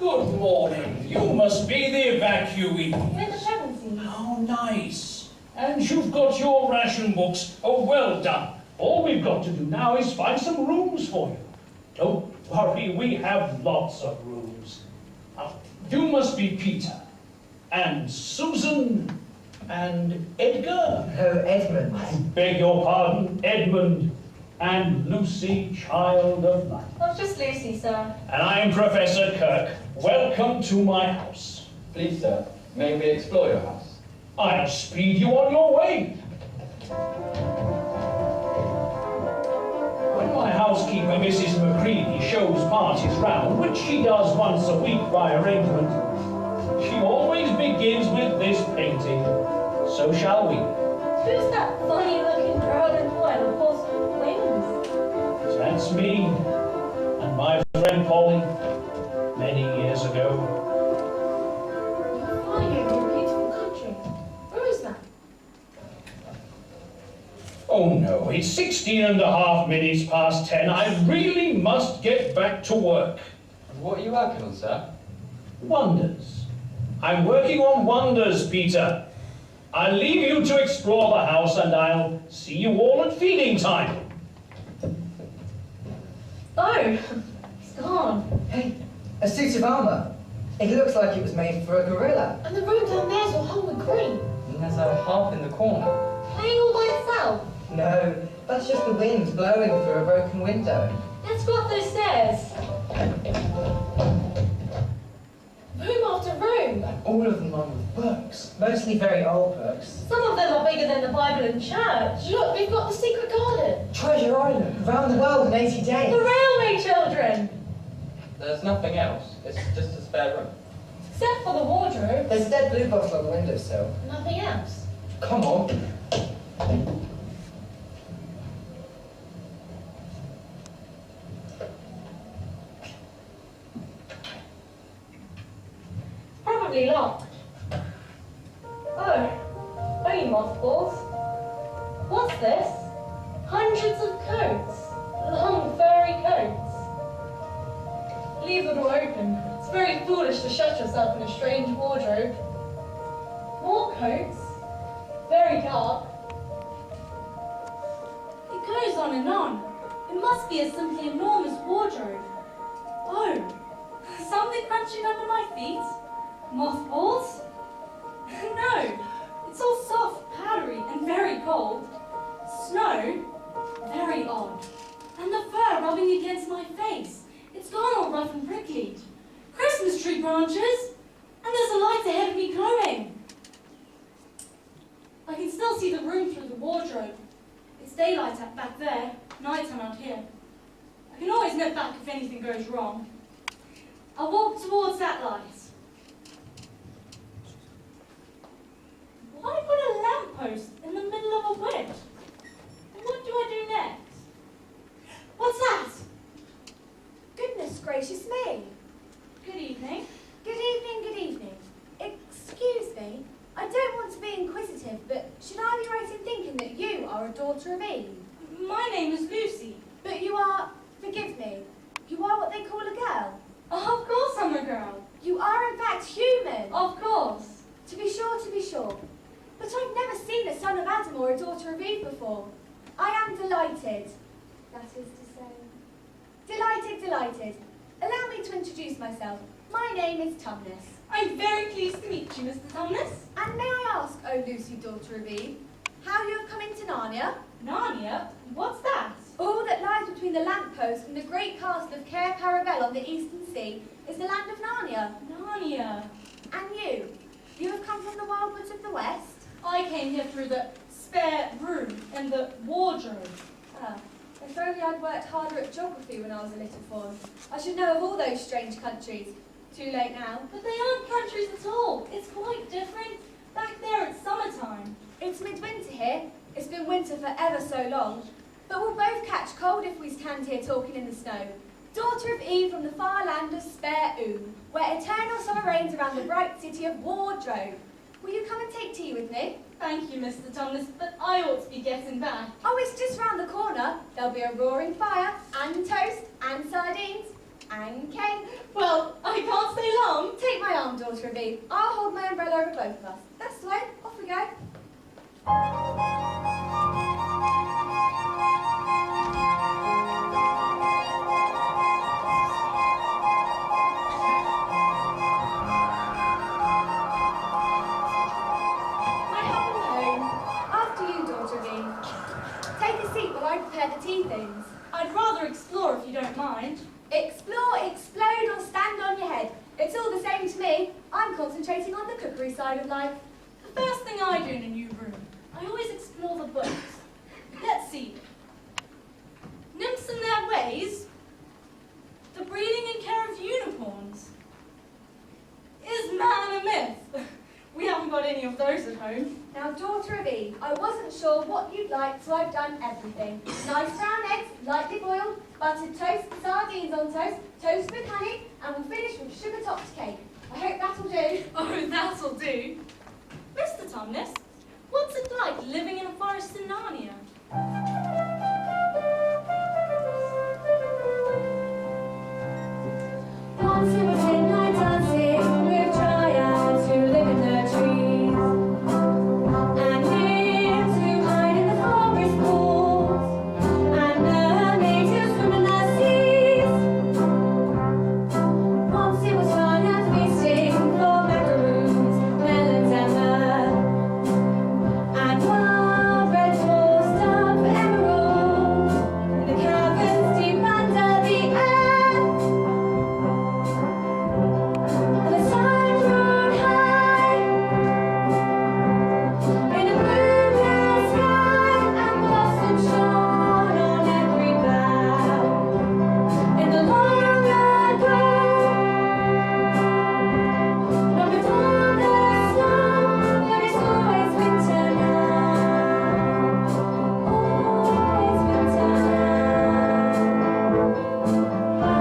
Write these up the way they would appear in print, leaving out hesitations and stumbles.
Good morning. You must be the evacuee. Mr. Pevensey. How nice. And you've got your ration books. Oh, well done. All we've got to do now is find some rooms for you. Don't worry, we have lots of rooms. Now, you must be Peter. And Susan. And Edgar. Oh, Edmund. I beg your pardon, Edmund. And Lucy, child of light. Oh, just Lucy, sir. And I'm Professor Kirk. Welcome to my house. Please, sir, may we explore your house? I'll speed you on your way. When my housekeeper, Mrs. McCready, shows parties round, which she does once a week by arrangement, she always begins with this painting. So shall we. Who's that funny-looking girl in white with horse wings? That's me and my friend Polly, many years ago. You're flying over a beautiful country. Where is that? Oh no, it's 16.5 minutes past 10. I really must get back to work. What are you working on, sir? Wonders. I'm working on wonders, Peter. I'll leave you to explore the house and I'll see you all at feeding time. Oh, he's gone. Hey, a suit of armour. It looks like it was made for a gorilla. And the room down there's all hung with green. And there's a harp in the corner. Playing all by itself. No, that's just the wind blowing through a broken window. Let's go up those stairs. Room after room. All of them are with books. Mostly very old books. Some of them are bigger than the Bible and church. Look, we've got the secret garden. Treasure Island. Round the world in 80 days. The railway children. There's nothing else. It's just a spare room. Except for the wardrobe. There's a dead blue bottle on the windowsill. Nothing else. Come on. Probably locked. Oh, only mothballs. What's this? Hundreds of coats. Long, furry coats. Leave the door open. It's very foolish to shut yourself in a strange wardrobe. More coats. Very dark. It goes on and on. It must be a simply enormous wardrobe. Oh, something crunching under my feet? Mothballs? No, it's all soft, powdery, and very cold. Snow? Very odd. And the fur rubbing against my face. It's gone all rough and prickly. Christmas tree branches! And there's a light ahead of me glowing. I can still see the room through the wardrobe. It's daylight out back there, nighttime out here. I can always nip back if anything goes wrong. I'll walk towards that light. Why put a lamppost in the middle of a wood? And what do I do next? What's that? Goodness gracious me. Good evening. Good evening, good evening. Excuse me, I don't want to be inquisitive, but should I be right in thinking that you are a daughter of Eve? My name is Lucy. But you are, forgive me, you are what they call a girl. Oh, of course I'm a girl. You are in fact human. Of course. To be sure, to be sure. But I've never seen a son of Adam or a daughter of Eve before. I am delighted. That is to say, delighted. Allow me to introduce myself. My name is Tumnus. I'm very pleased to meet you, Mr. Tumnus. And may I ask, O Lucy, daughter of Eve, how you have come into Narnia? Narnia? What's that? All that lies between the lamppost and the great castle of Cair Paravel on the eastern sea is the land of Narnia. Narnia. And you have come from the wild woods of the west? I came here through the spare room and the wardrobe. Ah, if only I'd worked harder at geography when I was a little fawn. I should know of all those strange countries. Too late now. But they aren't countries at all. It's quite different. Back there it's summertime. It's midwinter here. It's been winter for ever so long. But we'll both catch cold if we stand here talking in the snow. Daughter of Eve from the far land of Spare Oom, where eternal summer reigns around the bright city of Wardrobe. Will you come and take tea with me? Thank you, Mr. Thomas, but I ought to be getting back. Oh, it's just round the corner. There'll be a roaring fire, and toast, and sardines, and Kate. Well, I can't stay long. Take my arm, daughter of Eve. I'll hold my umbrella over both of us. That's the way. Off we go. My husband home. After you, daughter of Eve. Take a seat while I prepare the tea things. I'd rather explore if you don't mind. Explore, explode, or stand on your head. It's all the same to me. I'm concentrating on the cookery side of life. The first thing I do in a new room, I always explore the books. Let's see. Nymphs and Their Ways. The Breeding and Care of Unicorns. Is man a myth? We haven't got any of those at home. Now, daughter of Eve, I wasn't sure what you'd like, so I've done everything. Nice brown eggs, lightly boiled, buttered toast, sardines on toast, toast with honey, and we'll finish with sugar-topped cake. I hope that'll do. Oh, that'll do. Mr. Tumnus, what's it like living in a forest in Narnia? Once it was midnight dancing with dryads who live in the trees, and nymphs who hide in the forest pools, and mermaids who swim in the seas. Once it was fun and feasting for macaroons, melons and myrrh, and wild red toast of emeralds in the caverns deep under the earth. And the sun rode high in a blue sky, and blossoms shone on every bough. In the long ago, long before the snow, but it's always winter now. Always winter now. But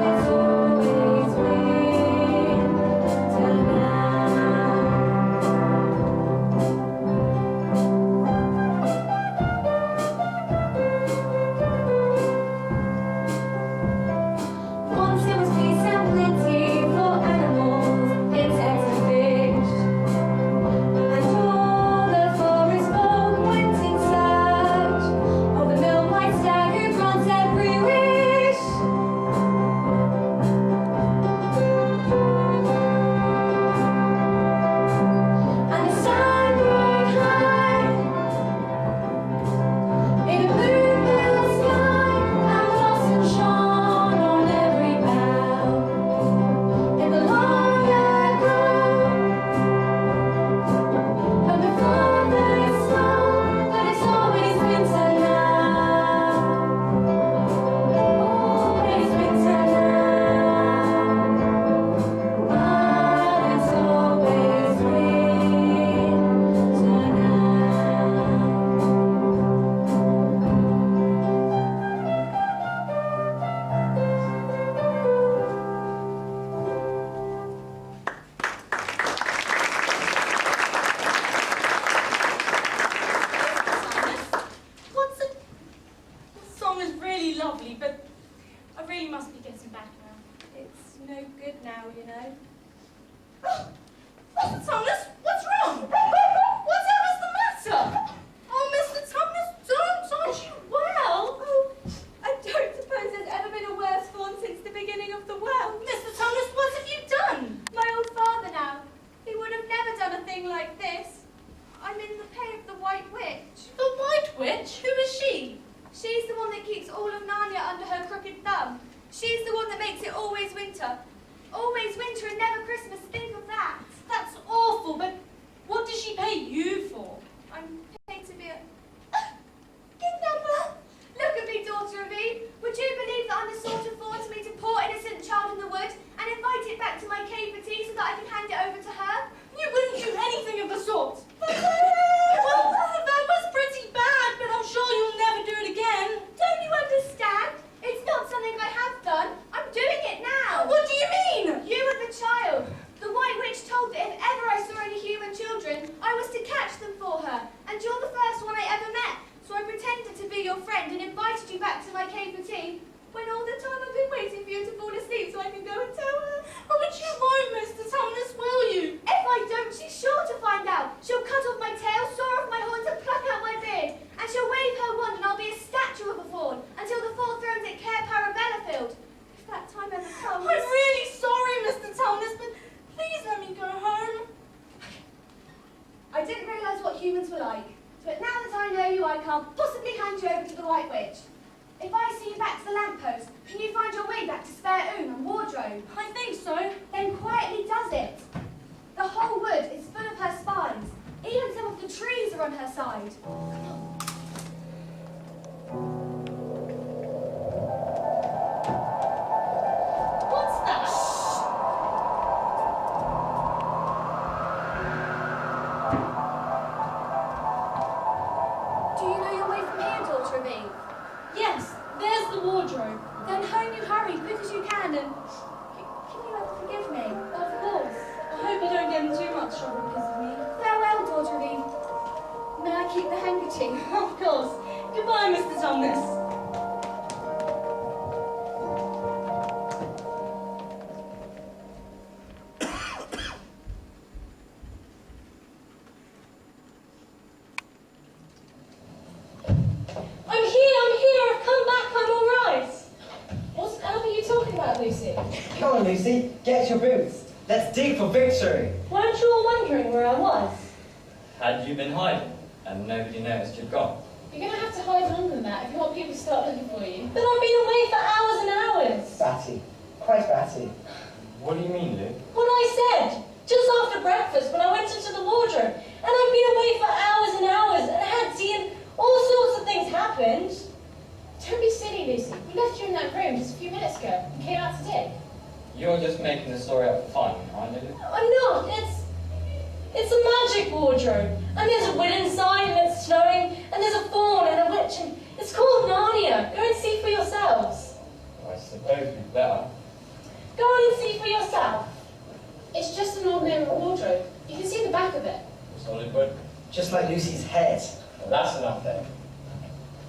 it's always winter now. Once it was peace and plenty for animals, insects and fish, and all the forest folk went in search of the milk-white stag who grants every wish. And the sun rode high in a blue sky, and blossoms shone on every bough. In the long ago, long before the snow, but it's always winter now. Always winter now. But it's always winter What's it? The song is really lovely, but I really must be getting back now. It's no good now, you know. Mr. Tumnus, what's wrong? Whatever's the matter? Oh, Mr. Tumnus, aren't you well? Oh, I don't suppose there's ever been a worse fawn since the beginning of the world. Mr. Tumnus, what have you done? My old father now. He would have never done a thing like this. I'm in the pay of the White Witch. The White Witch? Who is she? She's the one that keeps all of Narnia under her crooked thumb. She's the one that makes it always winter. Always winter and never Christmas. Think of that. That's awful, but what does she pay you for? I'm paid to be a kidnapper. Look at me, daughter of Eve. Would you believe that I'm the sort of force me to poor innocent child in the wood and invite it back to my cave for tea so that I can hand it over to her? You wouldn't do anything of the sort. Well, that was pretty bad, but I'm sure you'll never do it again. Don't you understand? It's not something I have done. I'm doing it now. What do you mean? You were the child. The White Witch told that if ever I saw any human children, I was to catch them for her. And you're the first one I ever met. So I pretended to be your friend and invited you back to my cave for tea. when all the time I've been waiting for you to fall asleep so I can go and tell her? Oh, but you won't, Mr. Tumnus, will you? If I don't, she's sure to find out. She'll cut off my tail, saw off my horns, and pluck out my beard. And she'll wave her wand, and I'll be a statue of a fawn until the four thrones at Cair Parabellafield. If that time ever comes. I'm really sorry, Mr. Tumnus, but please let me go home. I didn't realise what humans were like, but now that I know you, I can't possibly hand you over to the White Witch. If I see you back to the lamppost, can you find your way back to Spare Oon and Wardrobe? I think so. Then quietly does it. The whole wood is full of her spies. Even some of the trees are on her side. What's that? Do you know your way from here, daughter of Eve? Yes, there's the wardrobe. Then home you hurry, quick as you can, and can you ever forgive me? Of course. I hope you don't get in too much trouble because of me. Farewell, daughter of Eve. May I keep the handkerchief? Of course. Goodbye, Mr. Tumnus. I'm here, I've come back, I'm all right. What on earth are you talking about, Lucy? Come on, Lucy, get your boots. Let's dig for victory. Weren't you all wondering where I was? Had you been hiding and nobody noticed you'd gone? You're going to have to hide longer than that if you want people to start looking for you. But I've been away for hours and hours. Batty. Quite batty. What do you mean, Lou? What I said, just after breakfast when I went into the wardrobe. And I've been away for hours and hours and had tea and all sorts of things happened. Don't be silly, Lucy. We left you in that room just a few minutes ago and came out to dig. You're just making the story up for fun, aren't you? I'm not, it's a magic wardrobe. And there's a wind inside and it's snowing and there's a fawn and a witch and it's called Narnia. Go and see for yourselves. I suppose we'd better. Go on and see for yourself. It's just an ordinary wardrobe. You can see the back of it. Solid wood. Just like Lucy's head. Well, that's enough then.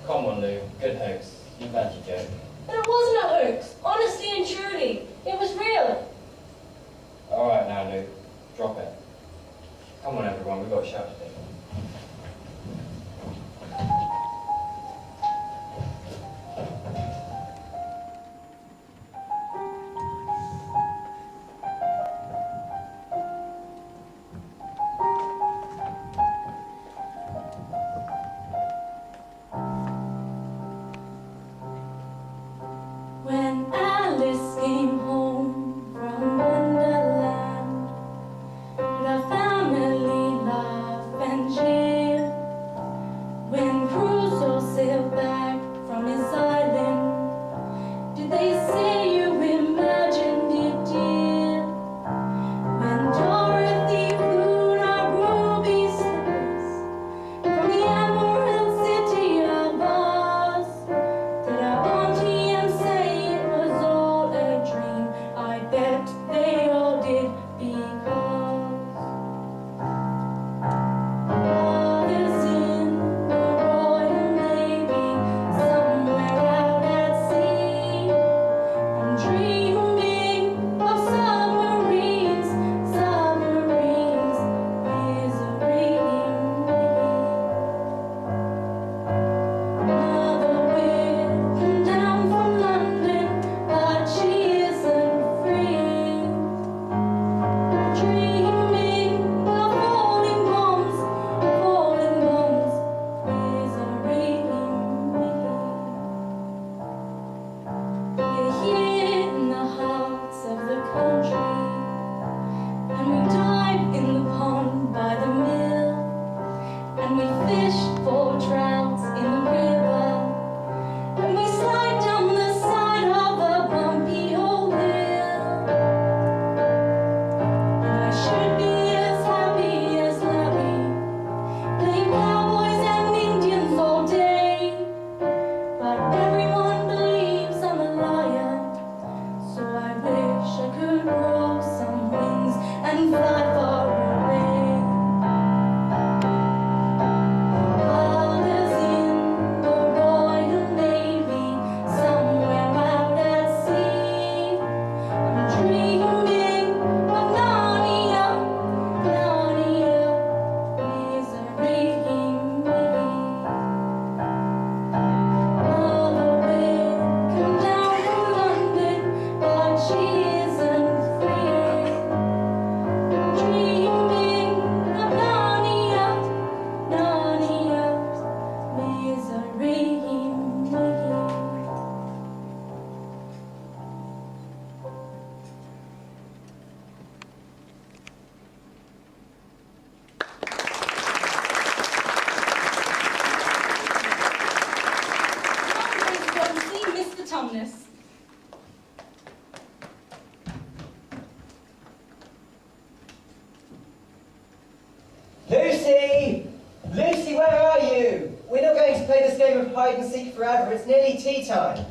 Come on, Lou. Good hoax. You've had your joke. And it wasn't a hoax. Honestly and truly. It was real. All right now, Lou. Drop it. Come on, everyone. We've got a shout to do. When Alice came home from Wonderland, the family laughed and cheered. When Crusoe sailed back from his island, did they say you imagined it, dear? When Dorothy flew her ruby slippers from the Emerald City of Oz, did our auntie and say it was all a dream? I bet they all did because others in the Royal Navy, somewhere out at sea, and dreaming of submarines, submarines, wizarding Mother will come down from London, but she isn't free. Dreaming of falling bombs, wizarding We're here in the hearts of the country, and we dive in the pond by the mill, and we fish for trouts in the river, and we slide down the side of a bumpy old hill. And I should be as happy as Larry, playing cowboys and Indians all day, but everyone believes I'm a liar, so I wish I could grow some wings and fly far away. Others in the Royal Navy, somewhere out hide and seek forever. It's nearly tea time.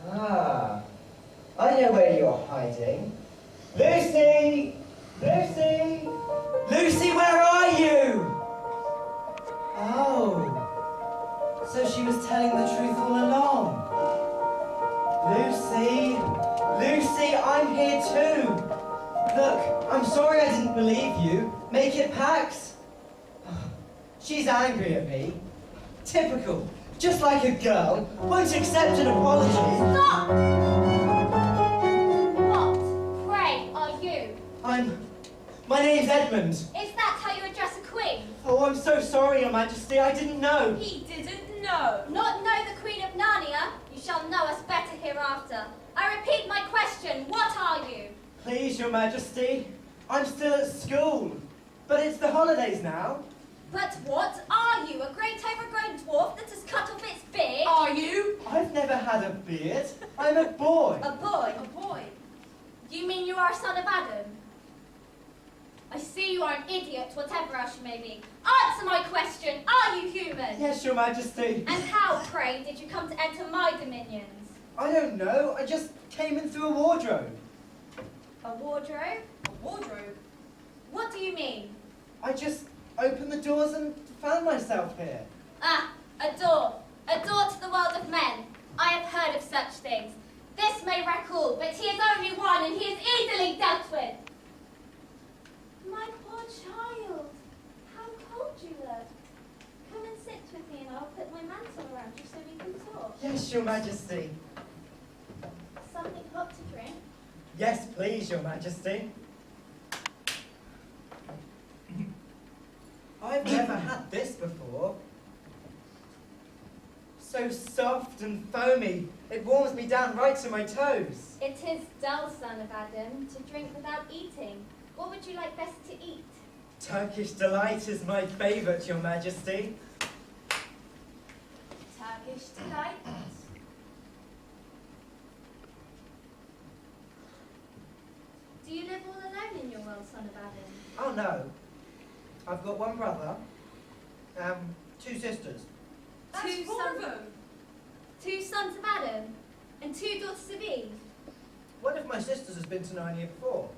Ah, I know where you're hiding. Lucy! Lucy! Lucy, where are you? Oh, so she was telling the truth all along. Lucy! Lucy, I'm here too. Look, I'm sorry I didn't believe you. Make it Pax. She's angry at me. Typical. Just like a girl. Won't accept an apology. Stop! What, pray, are you? My name's Edmund. Is that how you address a queen? Oh, I'm so sorry, Your Majesty. I didn't know. He didn't know. Not know the Queen of Narnia? You shall know us better hereafter. I repeat my question, what are you? Please, Your Majesty. I'm still at school. But it's the holidays now. But what are you? A great overgrown dwarf that has cut off its beard? Are you? I've never had a beard. I'm a boy. A boy? A boy? You mean you are a son of Adam? I see you are an idiot, whatever else you may be. Answer my question, are you human? Yes, Your Majesty. And how, pray, did you come to enter my dominions? I don't know. I just came in through a wardrobe. A wardrobe? A wardrobe. What do you mean? I just opened the doors and found myself here. Ah, a door. A door to the world of men. I have heard of such things. This may wreck all, but he is only one and he is easily dealt with. My poor child, how cold you look. Come and sit with me and I'll put my mantle around you so we can talk. Yes, Your Majesty. Something hot to drink? Yes, please, Your Majesty. I've never had this before. So soft and foamy. It warms me down right to my toes. It is dull, son of Adam, to drink without eating. What would you like best to eat? Turkish delight is my favourite, Your Majesty. Turkish delight. Do you live all alone in your world, son of Adam? Oh no. I've got one brother, two sisters. That's four of them. Two sons of Adam and two daughters of Eve. One of my sisters has been to Narnia before.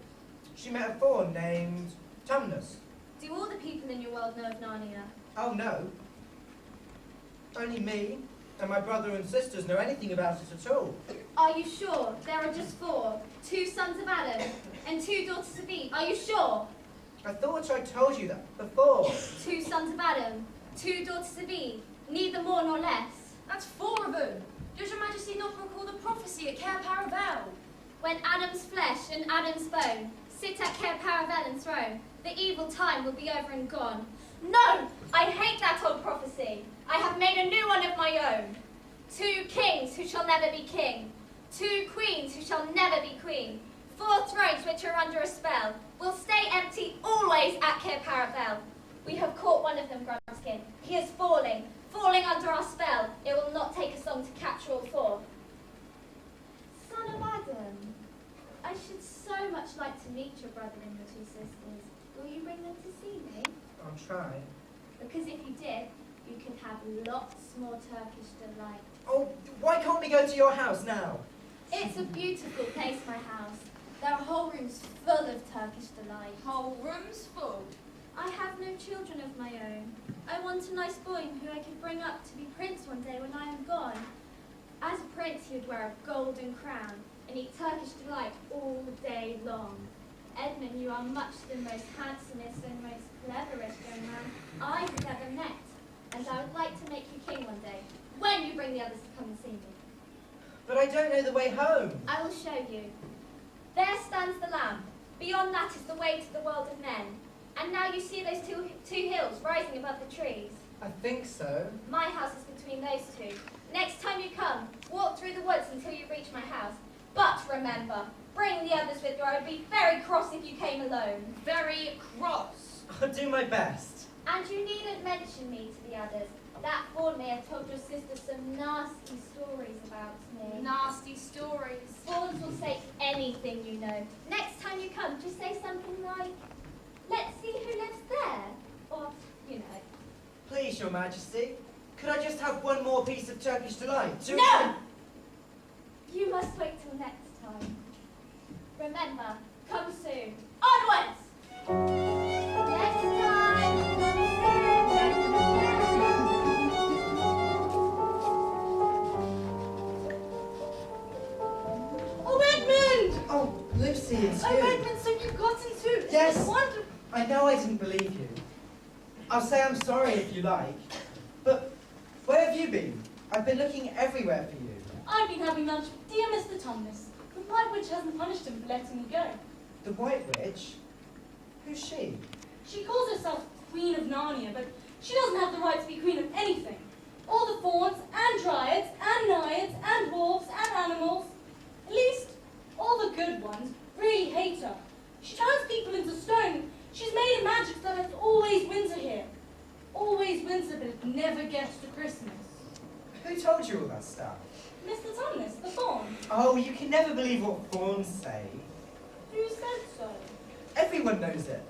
She met a faun named Tumnus. Do all the people in your world know of Narnia? Oh no. Only me and my brother and sisters know anything about it at all. Are you sure? There are just four. Two sons of Adam and two daughters of Eve. Are you sure? I thought I told you that before. Two sons of Adam, two daughters of Eve. Neither more nor less. That's four of them. Does Your Majesty not recall the prophecy at Cair Paravel? When Adam's flesh and Adam's bone sit at Cair Paravel's throne, the evil time will be over and gone. No! I hate that old prophecy. I have made a new one of my own. Two kings who shall never be king. Two queens who shall never be queen. Four thrones which are under a spell will stay empty always at Cair Paravel. We have caught one of them, Grumskin. He is falling under our spell. It will not take us long to capture all four. Son of Adam, I should so much like to meet your brother and your two sisters. Will you bring them to see me? I'll try. Because if you did, you could have lots more Turkish delight. Oh, why can't we go to your house now? It's a beautiful place, my house. There are whole rooms full of Turkish delight. Whole rooms full. I have no children of my own. I want a nice boy who I could bring up to be prince one day when I am gone. As a prince, he would wear a golden crown and eat Turkish delight all day long. Edmund, you are much the most handsomest and most cleverest young man I have ever met, and I would like to make you king one day, when you bring the others to come and see me. But I don't know the way home. I will show you. There stands the lamp. Beyond that is the way to the world of men. And now you see those two hills rising above the trees. I think so. My house is between those two. Next time you come, walk through the woods until you reach my house. But remember, bring the others with you. I would be very cross if you came alone. Very cross. I'll do my best. And you needn't mention me to the others. That fawn may have told your sister some nasty stories about me. Nasty stories. Fawns will say anything, you know. Next time you come, just say something like, "Let's see who lives there." Or, you know. Please, Your Majesty, Could I just have one more piece of Turkish delight? No! You must wait till next time. Remember, come soon. Onwards! Next time! Oh, Edmund! Oh, Lucy, it's Oh, you. Edmund, so you've gotten to... Yes. It's wonderful. I know I didn't believe you. I'll say I'm sorry if you like. But where have you been? I've been looking everywhere for you. I've been having lunch with dear Mr. Tumnus. The White Witch hasn't punished him for letting me go. The White Witch? Who's she? She calls herself Queen of Narnia, but she doesn't have the right to be queen of anything. All the fauns and dryads and naiads and dwarves and animals, at least all the good ones, really hate her. She turns people into stone. She's made a magic so that it's always winter here. Always winter, but it never gets to Christmas. Who told you all that stuff? Mr. Tumnus, the faun. Oh, you can never believe what fawns say. Who said so? Everyone knows it.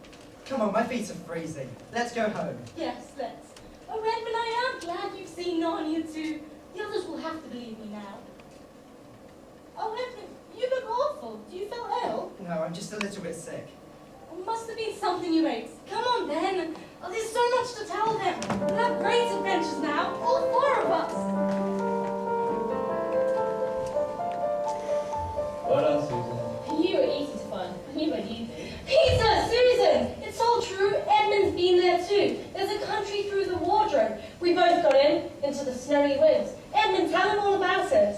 Come on, my feet are freezing. Let's go home. Yes, let's. Oh, Edmund, I am glad you've seen Narnia too. The others will have to believe me now. Oh, Edmund, you look awful. Do you feel ill? No, I'm just a little bit sick. It must have been something you ate. Come on, then. Oh, there's so much to tell them. We'll have great adventures now, all four of us. Well done, Susan. You were easy to find. I knew where you'd be. Peter, Susan, it's all true. Edmund's been there too. There's a country through the wardrobe. We both got into the snowy winds. Edmund, tell him all about it.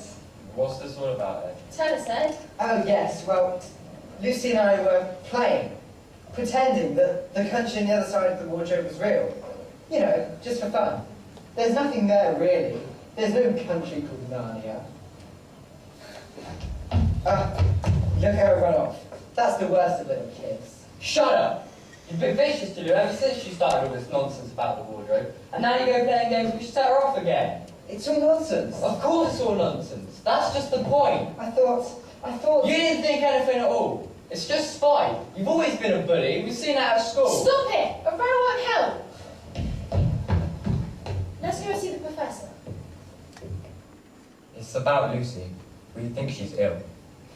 What's this all about, Ed? Tell us, Ed. Oh, yes, well, Lucy and I were playing, pretending that the country on the other side of the wardrobe was real. You know, just for fun. There's nothing there, really. There's no country called Narnia. Look how it run off. That's the worst of little kids. Shut up! You've been vicious to do ever since you started all this nonsense about the wardrobe, and now you go playing games which set her off again. It's all nonsense. Of course it's all nonsense. That's just the point. I thought... You didn't think anything at all. It's just spite. You've always been a bully. We've seen that at school. Stop it! A row won't help. Let's go and see the professor. It's about Lucy. We think she's ill.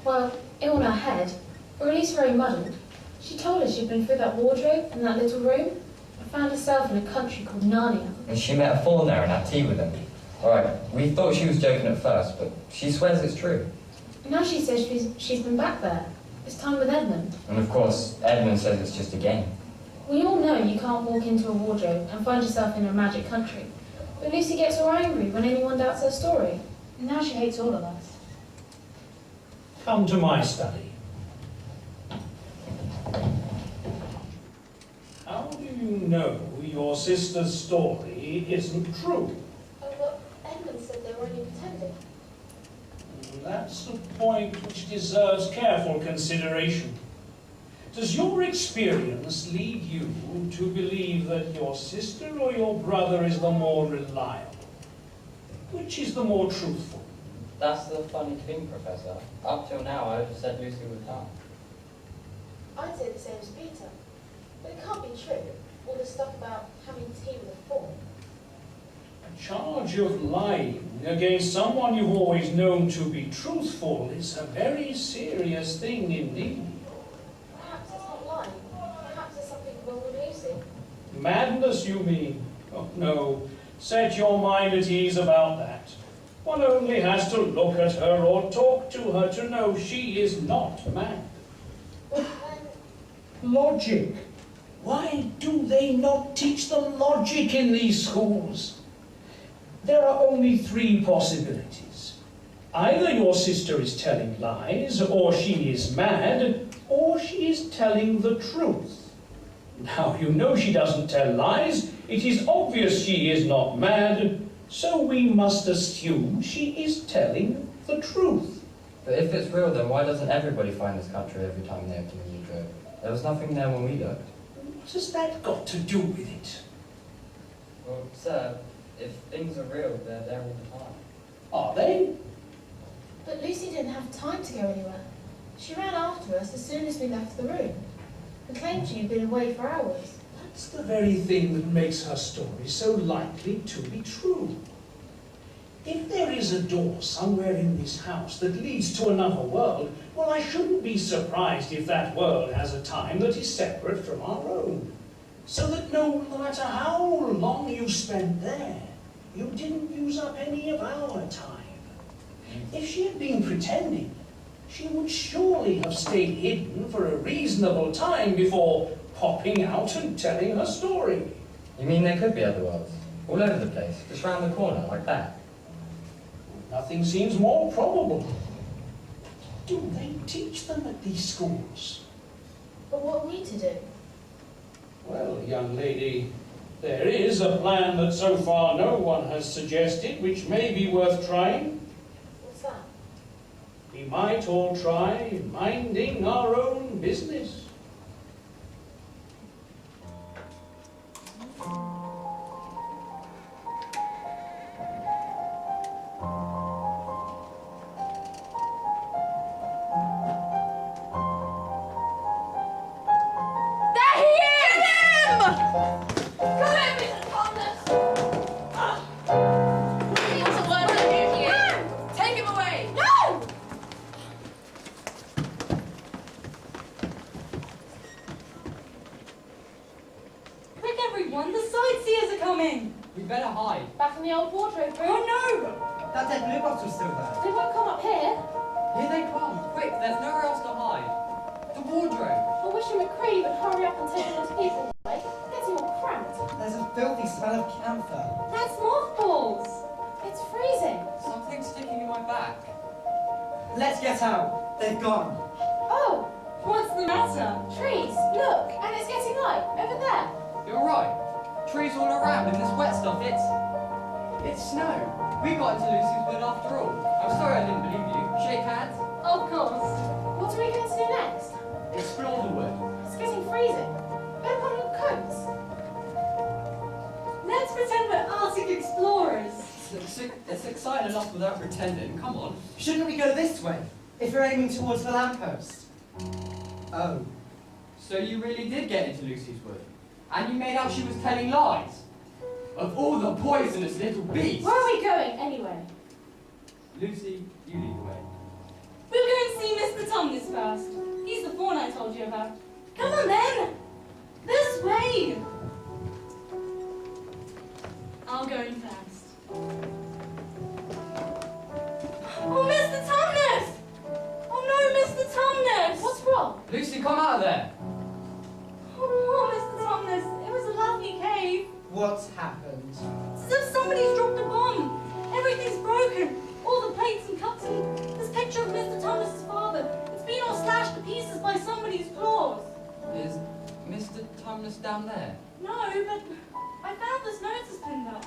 Well, ill in her head, or at least very muddled. She told us she'd been through that wardrobe in that little room and found herself in a country called Narnia. And she met a faun there and had tea with him. Alright, we thought she was joking at first, but she swears it's true. And now she says she's been back there, this time with Edmund. And of course, Edmund says it's just a game. We all know you can't walk into a wardrobe and find yourself in a magic country. But Lucy gets all angry when anyone doubts her story. And now she hates all of us. Come to my study. How do you know your sister's story isn't true? Oh, well, Edmund said they were only pretending. That's a point which deserves careful consideration. Does your experience lead you to believe that your sister or your brother is the more reliable? Which is the more truthful? That's the funny thing, Professor. Up till now, I've said Lucy was calm. I'd say the same as Peter. But it can't be true. All this stuff about having tea with a faun. A charge of lying against someone you've always known to be truthful is a very serious thing indeed. Perhaps it's not lying. Perhaps there's something wrong with Lucy. Madness, you mean? Oh, no. Set your mind at ease about that. One only has to look at her or talk to her to know she is not mad. Then Logic. Why do they not teach the logic in these schools? There are only three possibilities. Either your sister is telling lies, or she is mad, or she is telling the truth. Now, you know she doesn't tell lies. It is obvious she is not mad, so we must assume she is telling the truth. But if it's real, then why doesn't everybody find this country every time they open a wardrobe? There was nothing there when we looked. What has that got to do with it? Well, sir, if things are real, they're there all the time. Are they? But Lucy didn't have time to go anywhere. She ran after us as soon as we left the room and claimed she'd been away for hours. It's the very thing that makes her story so likely to be true. If there is a door somewhere in this house that leads to another world, well, I shouldn't be surprised if that world has a time that is separate from our own. So that no matter how long you spent there, you didn't use up any of our time. If she had been pretending, she would surely have stayed hidden for a reasonable time before popping out and telling her story. You mean there could be other worlds? All over the place, just round the corner, like that? Nothing seems more probable. Do they teach them at these schools? But what are we to do? Well, young lady, there is a plan that so far no one has suggested, which may be worth trying. What's that? We might all try minding our own business. Quick, everyone, the sightseers are coming! We better hide. Back in the old wardrobe room? Oh no! That dead blue bottle's still there. They won't come up here. Here they come. Quick, there's nowhere else to hide. The wardrobe. I wish McCree would hurry up and take those people away. It's getting all cramped. There's a filthy smell of camphor. That's mothballs! It's freezing. Something's sticking in my back. Let's get out. They've gone. Oh, What's the matter? trees, look, and it's getting light, over there. You're right. Trees all around and this wet stuff, it's snow. We got into Lucy's wood after all. I'm sorry I didn't believe you. Shake hands. Of course. What are we going to do next? Explore the wood. It's getting freezing. Better put on coats. Let's pretend we're Arctic explorers. It's exciting enough without pretending. Come on. Shouldn't we go this way? If we're aiming towards the lamppost. Oh. So you really did get into Lucy's wood? And you made out she was telling lies? Of all the poisonous little beasts! Where are we going, anyway? Lucy, you lead the way. We'll go and see Mr. Tumnus first. He's the fawn I told you about. Come on then! This way! I'll go in first. Oh, Mr. Tumnus! Oh no, Mr. Tumnus! What's wrong? Lucy, come out of there! Oh, Mr. Tumnus, it was a lovely cave. What's happened? It's as if somebody's dropped a bomb. Everything's broken. All the plates and cups and this picture of Mr. Tumnus' father. It's been all slashed to pieces by somebody's claws. Is Mr. Tumnus down there? No, but I found this notice pinned up.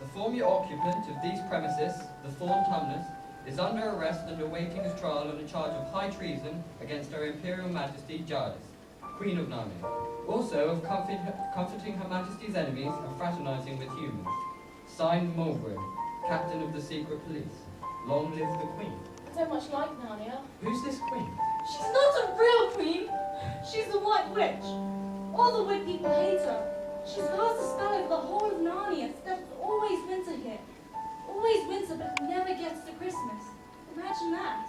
The former occupant of these premises, the Thorn Tumnus, is under arrest and awaiting his trial on a charge of high treason against Her Imperial Majesty Jadis, Queen of Narnia. Also of comforting Her Majesty's enemies and fraternizing with humans. Signed Mulgrim, Captain of the Secret Police. Long live the Queen. I don't much like Narnia. Who's this Queen? She's not a real queen. She's the White Witch. All the wood people hate her. She's cast a spell over the whole of Narnia. There's always winter here. Always winter, but it never gets to Christmas. Imagine that.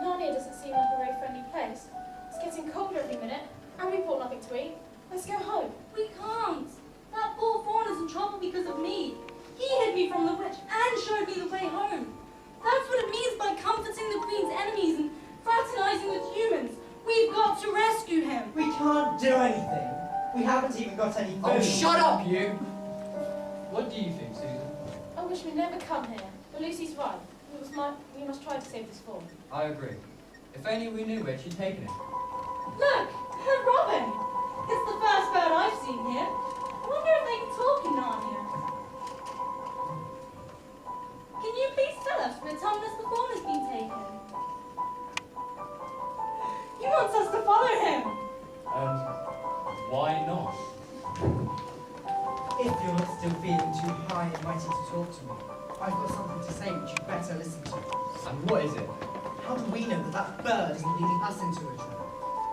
Narnia doesn't seem like a very friendly place. It's getting colder every minute, and we've brought nothing to eat. Let's go home. We can't. That poor fawn is in trouble because of me. He hid me from the witch and showed me the way home. That's what it means by comforting the queen's enemies and fraternizing with humans. We've got to rescue him. We can't do anything. We haven't even got any food. Oh, shut up, you! What do you think, Susan? I wish we'd never come here, but Lucy's right. We must try to save this fawn. I agree. If only we knew where she'd taken it. Look, a robin. It's the first bird I've seen here. I wonder if they can talk in Narnia. Can you please tell us where Tumnus the fawn has been taken? He wants us to follow him. Why not? If you're not still feeling too high and mighty to talk to me, I've got something to say which you'd better listen to. And what is it? How do we know that that bird isn't leading us into a trap?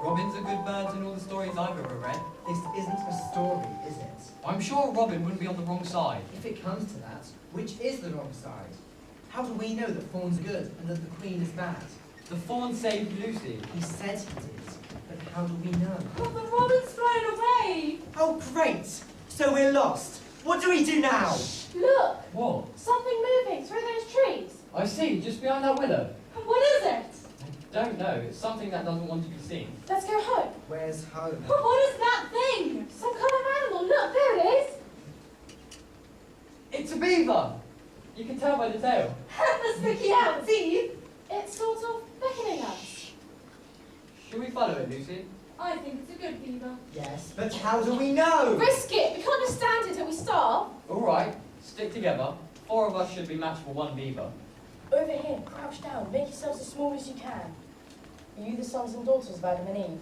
Robins are good birds in all the stories I've ever read. This isn't a story, is it? I'm sure a robin wouldn't be on the wrong side. If it comes to that, which is the wrong side? How do we know that Fawn's good and that the Queen is bad? The fawn saved Lucy. He said he did, but how do we know? Oh, the robin's flown away. Oh, great! So we're lost. What do we do now? Look! What? Something moving through those trees. I see, just behind that willow. What is it? I don't know, it's something that doesn't want to be seen. Let's go home. Where's home? What is that thing? Some kind of animal. Look, there it is. It's a beaver! You can tell by the tail. The sticky out teeth. It's sort of beckoning us. Should we follow it, Lucy? I think it's a good beaver. Yes, but how do we know? Risk it. We can't just stand it till we starve. Alright, stick together. 4 of us should be matched for 1 beaver. Over here, crouch down, make yourselves as small as you can. Are you the sons and daughters of Adam and Eve?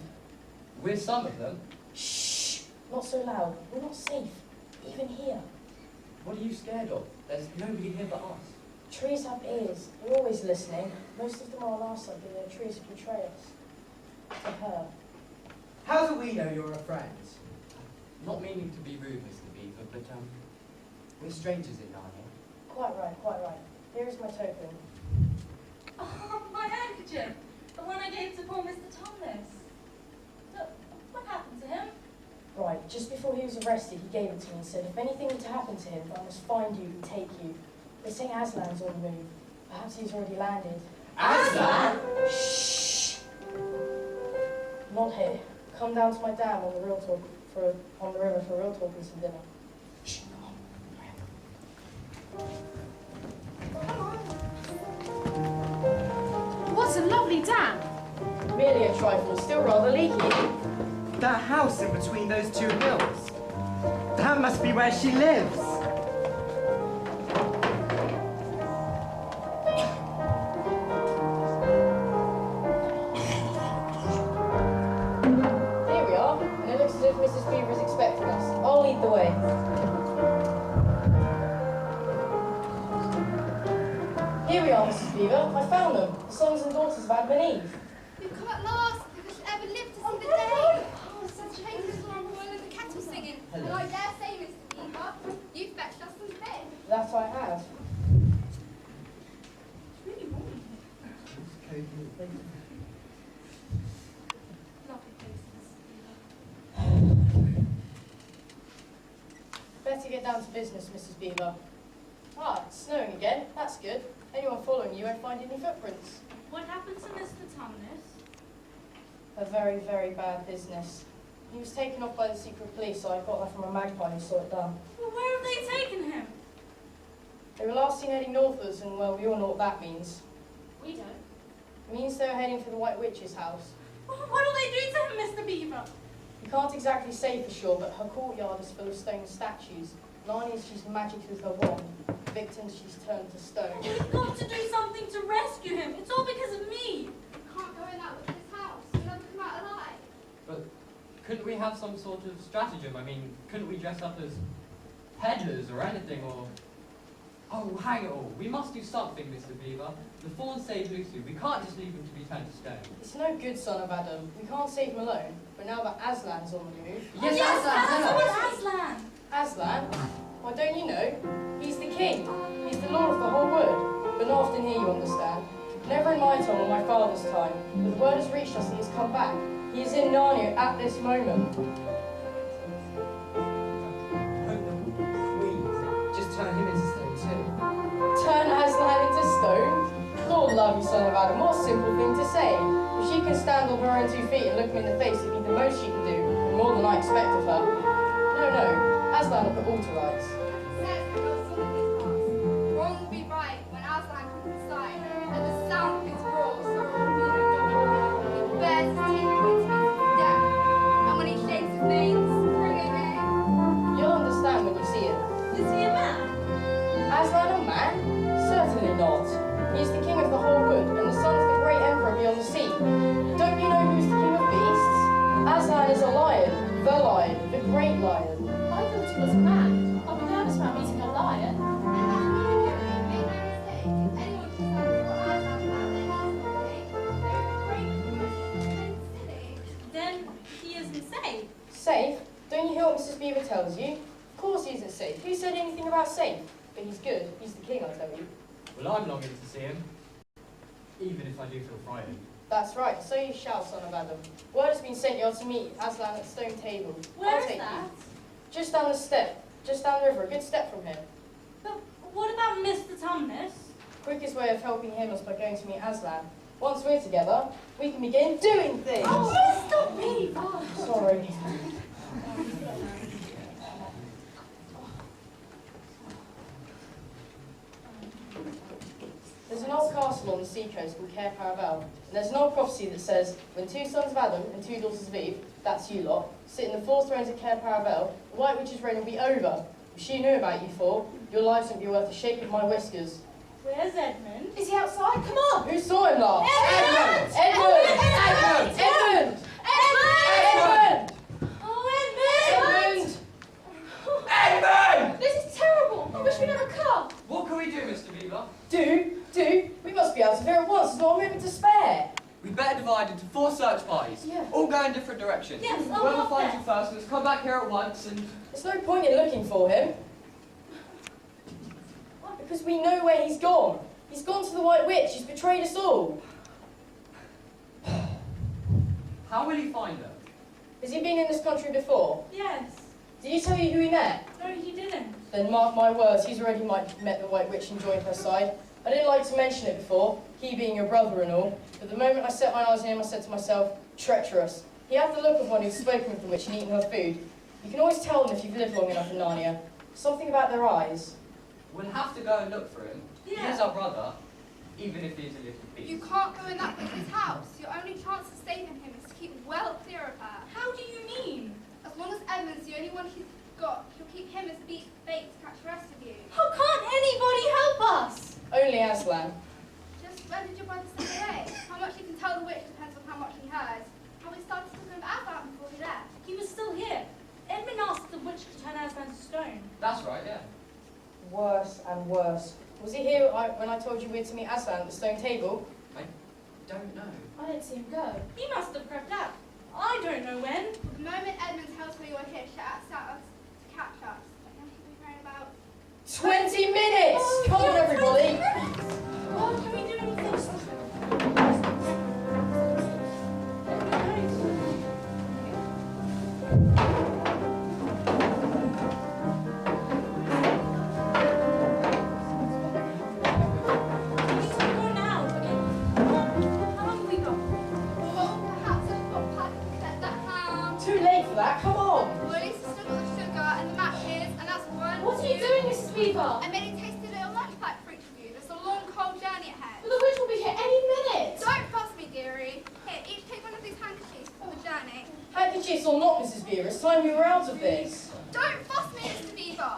We're some of them. Shh! Not so loud. We're not safe, even here. What are you scared of? There's nobody here but us. Trees have ears. They're always listening. Most of them are on our side, but they're trees who betray us. To her. How do we know you're a friend? Not meaning to be rude, Mr. Beaver, but we're strangers in Narnia. Quite right, quite right. Here is my token. Oh, my handkerchief. The one I gave to poor Mr. Thomas. Look, what happened to him? Right, just before he was arrested, he gave it to me and said, if anything were to happen to him, I must find you and take you. They say Aslan's on the move. Perhaps he's already landed. Aslan! Shh! Not here. Come down to my dam on the river for real talk and some dinner. Shh, What a lovely dam. merely a trifle, still rather leaky. That house in between those 2 hills. That must be where she lives. Here we are, and it looks as if Mrs. Beaver is expecting us. I'll lead the way. Here we are, Mrs. Beaver. I found them, the sons and daughters of Adam and Eve. We've come at last, because you ever lived to see the day. Oh, such changes along the line of the cattle singing. And I dare say, Mr. Beaver, you fetched us some bed. That I have. It's really warm. Lovely place, Mr. Beaver. Better get down to business, Mrs. Beaver. Ah, it's snowing again. That's good. Anyone following you won't find any footprints. What happened to Mr. Thomas? A very, very bad business. He was taken off by the secret police, so I got that from a magpie who saw it done. Well, where have they taken him? They were last seen heading northwards, and well, we all know what that means. We don't. It means they were heading for the White Witch's house. What will they do to him, Mr. Beaver? You can't exactly say for sure, but her courtyard is full of stone statues. Narnia's she's magic with her wand. Victims she's turned to stone. We've got to do something to rescue him. It's all because of me. You can't go in that witch's house. You'll never come out alive. But couldn't we have some sort of stratagem? I mean, couldn't we dress up as peddlers or anything, or... Oh, hang it all. We must do something, Mr. Beaver. The fawn saved Lucy. We can't just leave him to be turned to stone. It's no good, son of Adam. We can't save him alone. But now that Aslan's on the move... Yes, Aslan! Aslan? Why, don't you know? He's the king. He's the lord of the whole wood. But not often here, you understand. Never in my time or my father's time. But the word has reached us that he has come back. He is in Narnia at this moment. Just turn him into stone too. Turn Aslan into stone? Lord love you, son of Adam, what a simple thing to say. If she can stand on her own 2 feet and look me in the face, it'd be the most she can do, and more than I expect of her. No, Aslan will put all to rights. Says the real son of his past. Wrong will be right when Aslan comes inside. At the sound of his roars, he bears his teeth into his death. And when he shakes his veins, spring again. You'll understand when you see it. Is he a man? Aslan a man? Certainly not. He is the king of the whole wood, and the son of the great emperor beyond the sea. Don't you know who's the king of beasts? Aslan is a lion, the great lion. I thought he was a man. I'll be glad Safe? Don't you hear what Mrs. Beaver tells you? Of course he isn't safe. Who said anything about safe? But he's good. He's the king, I tell you. Well, I'm longing to see him, even if I do feel frightened. That's right. So you shall, son of Adam. Word has been sent you are to meet Aslan at Stone Table. Where I'll is take that? you. Just down the step. Just down the river. A good step from here. But what about Mr. Tumnus? Quickest way of helping him is by going to meet Aslan. Once we're together, we can begin doing things. Oh, Mr. Beaver! Sorry. There's an old castle on the seacoast called Cair Paravel, and there's an old prophecy that says, when 2 sons of Adam and 2 daughters of Eve, that's you lot, sit in the 4 thrones of Cair Paravel, the White Witch's reign will be over. If she knew about you 4, your lives wouldn't be worth the shape of my whiskers. Where's Edmund? Is he outside? Come on! Who saw him last? Edmund! Edmund! Edmund! Edmund! Oh, Edmund! Edmund! This is terrible! I wish we never come! What can we do, Mr. Beaver? Do? We must be out of here at once. There's not a moment to spare. We'd better divide into 4 search parties, Yeah. all go in different directions. Yes, I'll Whoever go finds there. you first, let's come back here at once and... There's no point in looking for him. Because we know where he's gone. He's gone to the White Witch. He's betrayed us all. How will he find her? Has he been in this country before? yes. Did he tell you who he met? No, he didn't. Then mark my words, he's already met the White Witch and joined her side. I didn't like to mention it before, he being your brother and all, but the moment I set my eyes on him, I said to myself, treacherous. He had the look of one who'd spoken with the witch and eaten her food. You can always tell them if you've lived long enough in Narnia. Something about their eyes. We'll have to go and look for him. He Yeah. is our brother, even if he is a little You beast. can't go in that witch's house. Your only chance of saving him is to keep well clear of her. How do you mean? As long as Edmund's the only one he's got, he'll keep him as bait to catch the rest of you. How can't anybody help us? Only Aslan. Just where did your brother step away? How much you can tell the witch depends on how much he heard. Have we started talking about Aslan before he left? He was still here. Edmund asked the witch to turn Aslan to stone. That's right, yeah. Worse and worse. Was he here when I told you we were to meet Aslan at the Stone Table? Don't know. I didn't see him go. He must have crept out. I don't know when. The moment Edmund tells her you're here, she asks us to catch us. But then she'll be around about 20 minutes! Oh, Come on, yeah, everybody! 20 minutes. Oh, can we do anything? well, perhaps I've got a packet to set that ham. Too late for that, come on! Well, at least I've still got the sugar and the matches, and that's one. What are you doing, Mrs. Beaver? I made a tasty little lunch pack for each of you. There's a long, cold journey ahead. Well, the witch will be here any minute. Don't fuss me, dearie. Here, each take one of these handkerchiefs for the journey. Handkerchiefs or not, Mrs. Beaver, it's time we were out of this. Don't fuss me, Mr. Beaver.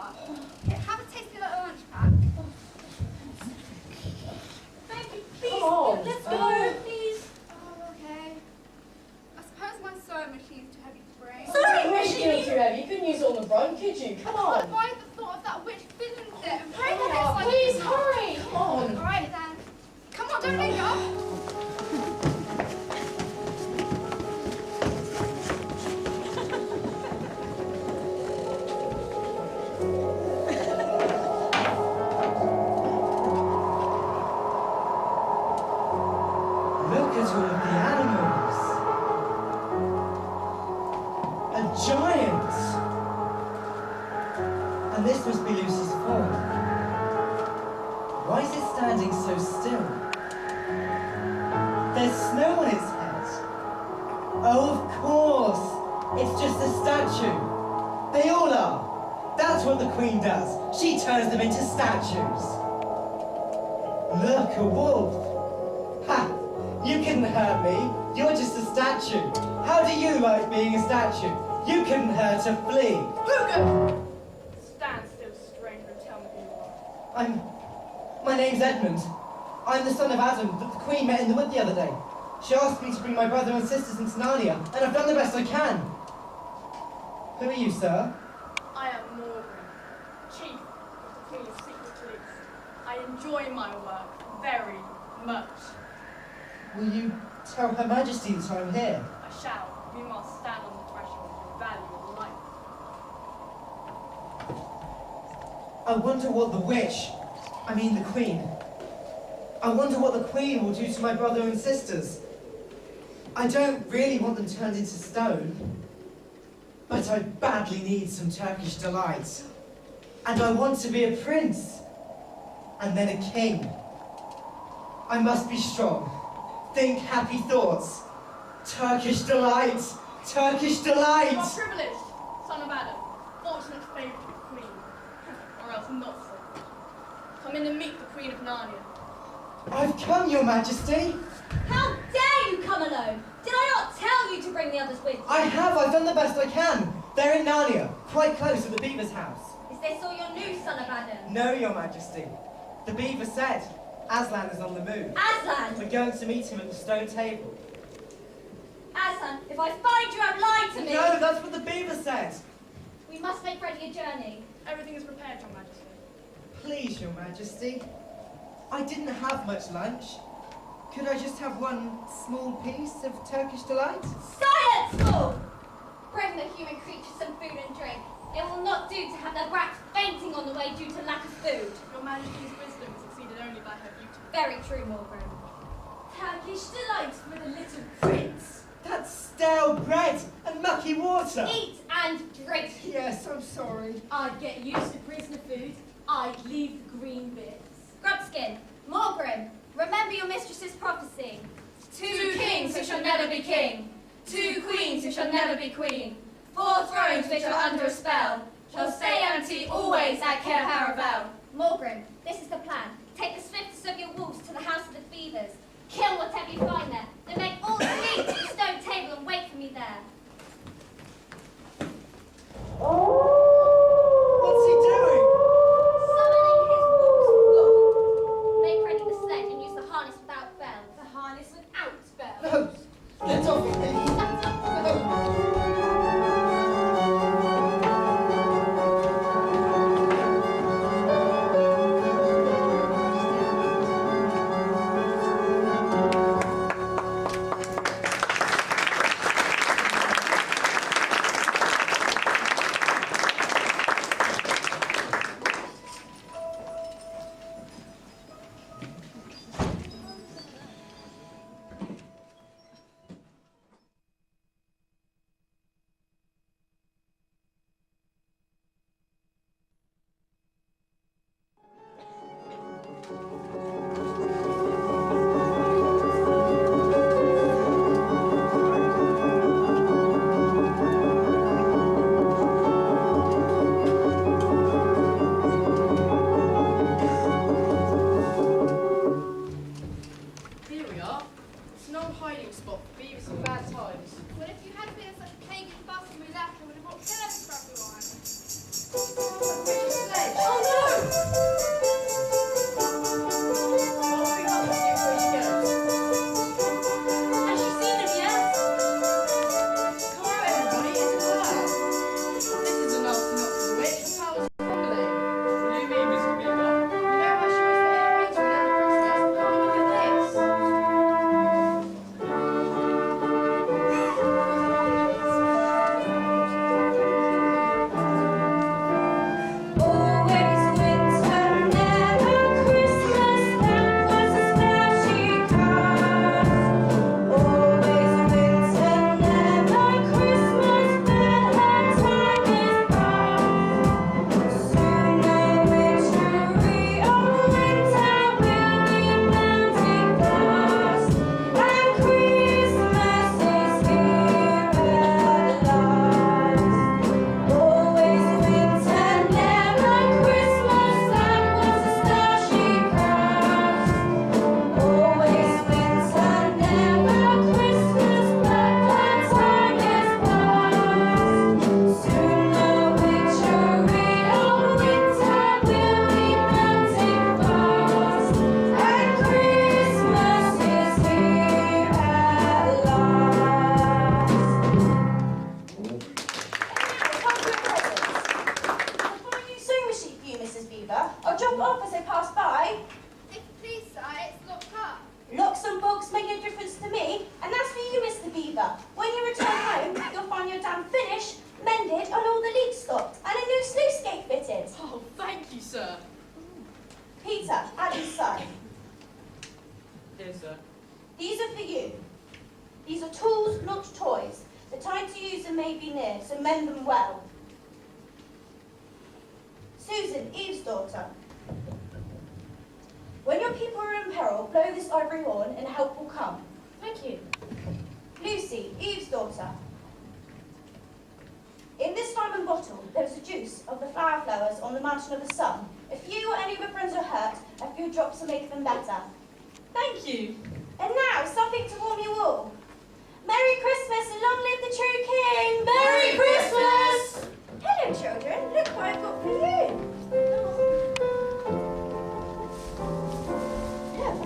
Here, have a tasty little lunch pack. Thank you. Please, Come on. let's go, please. Oh, okay. I suppose my sewing machine's too heavy to bring. Sewing It machine? was too heavy, you couldn't use it on the run, could you? Come But on! why the thought of that witch visiting it and breaking Hurry this up, like Please it's not? hurry. Come on! Alright then. Come on, don't linger. Look at all of the animals. A giant. And this must be Lucy's form. Why is it standing so still? There's snow on its head. Oh, of course. It's just a statue. They all are. That's what the Queen does. She turns them into statues. Look, a wolf. Ha! You couldn't hurt me. You're just a statue. How do you like being a statue? You couldn't hurt a flea. Stand still, stranger, and tell me who you are. My name's Edmund. I'm the son of Adam that the Queen met in the wood the other day. She asked me to bring my brother and sisters into Narnia, and I've done the best I can. Who are you, sir? I am Morgan, Chief of the Queen's Secret Police. I enjoy my work very much. Will you tell Her Majesty that I'm here? I shall. You must stand on the threshold of your valuable I wonder what the witch, I mean the queen. I wonder what the queen will do to my brother and sisters. I don't really want them turned into stone, but I badly need some Turkish delights. And I want to be a prince, and then a king. I must be strong. Think happy thoughts. Turkish delight! Turkish You delight! are privileged, son of Adam, fortunate favourite queen, or else not so. Come in and meet the Queen of Narnia. I've come, your majesty. How dare you come alone? Did I not tell you to bring the others with you? I have, I've done the best I can. They're in Narnia, quite close to the beaver's house. Is this all your news, son of Adam? No, your majesty. The beaver said Aslan is on the move. Aslan! We're going to meet him at the stone table. Aslan, if I find you have lied to me... No, that's what the beaver said. We must make ready a journey. Everything is prepared, your majesty. Please, your majesty. I didn't have much lunch. Could I just have one small piece of Turkish delight? Silence, fool! Bring the human creatures some food and drink. It will not do to have their brats fainting on the way due to lack of food. Your majesty's wisdom is exceeded only by her beauty. Very true, Morgan. Turkish delight for the little prince. That's stale bread and mucky water. Eat and drink. Yes, I'm sorry. I'd get used to prisoner food. I'd leave the green bits. Grubskin, Morgrim, remember your mistress's prophecy. 2 kings who shall never be king. 2 queens who shall never be queen. 4 thrones which are under a spell shall stay empty always at Cair Paravel. Morgrim, this is the plan. Take the swiftest of your wolves to the house of the beavers. Kill whatever you find there. Then make all flee to the stone table and wait for me there. What's he doing? Summoning his wolves full. Make ready the sledge and use the harness without bell. The harness without bell. No, get off of me. No. Peter, Adam's son. Here, sir. These are for you. These are tools, not toys. The time to use them may be near, so mend them well. Susan, Eve's daughter. When your people are in peril, blow this ivory horn and help will come. Thank you. Lucy, Eve's daughter. In this diamond bottle, there is a juice of the flower flowers on the mountain of the sun. If you or any of your friends are hurt, a few drops will make them better. Thank you. And now, something to warm you all. Merry Christmas and long live the true King! Merry Christmas! Hello, children. Look what I've got for you. Look.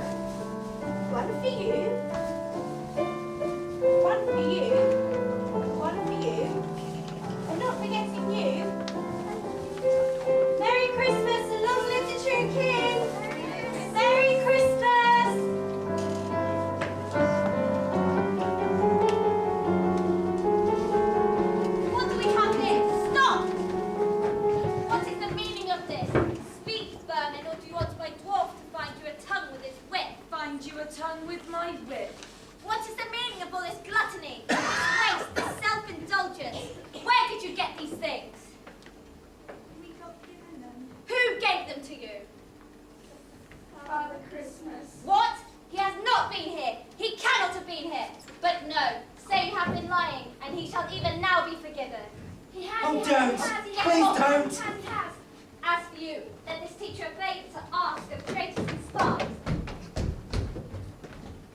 One for you. One for you. One for you. And not forgetting you. Merry Christmas and long live the true King! Merry Christmas! What do we have here? Stop! What is the meaning of this? Speak, vermin, or do you want my dwarf to find you a tongue with his whip? Find you a tongue with my whip. What is the meaning of all this gluttony, this waste, this self-indulgence? Where did you get these things? We got given them. Who gave them to you? Father Christmas. What? He has not been here. He cannot have been here. But no, say you have been lying, and he shall even now be forgiven. He has. Oh, he don't! has, he has, Please Oh, don't! He has, he has. As for you, let this teacher obey to ask of traitors and spies.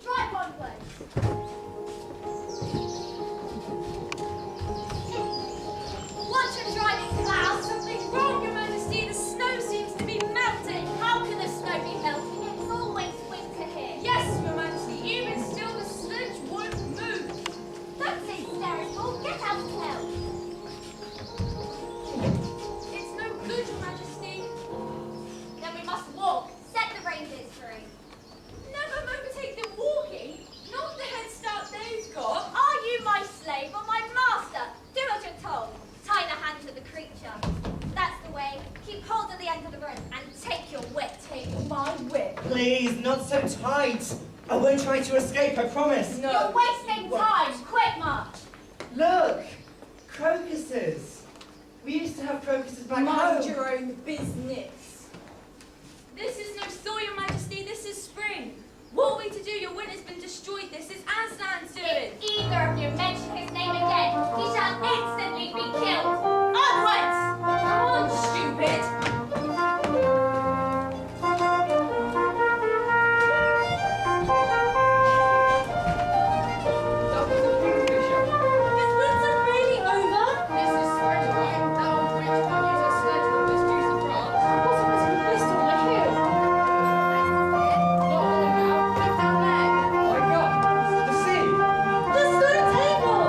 Drive onwards. Watch your driving, Klaus. Something wrong, Your Majesty. The snow seems to be melting. How can the snow be melting? It's always winter here. Yes, Your Majesty. Even still, the sledge won't move. Don't say hysterical. Get out of hell. It's no good, Your Majesty. Then we must walk. Set the reindeers free. Never overtake them walking. Not the head start they've got. Are you my slave or my master? Do as you're told. Tie the hand to the creature. That's the way. Keep hold of the end of the rope and take your whip. Take my whip. Please, not so tight. I won't try to escape, I promise. No. You're wasting time. Quick march. Look! Crocuses. We used to have crocuses back Mind home. your own business. This is no thaw, Your Majesty. This is spring. What are we to do? Your winter's been destroyed. This is Aslan's doing. If either of you mention his name again, he shall instantly be killed. Onwards! Come on, stupid. That was a kingfisher. Is winter really over? This is springtime. That old witch can't use a sledge with this juicy grass. What's a little blister on my heel? Not long now. Look down there. My God, The sea! The snow table!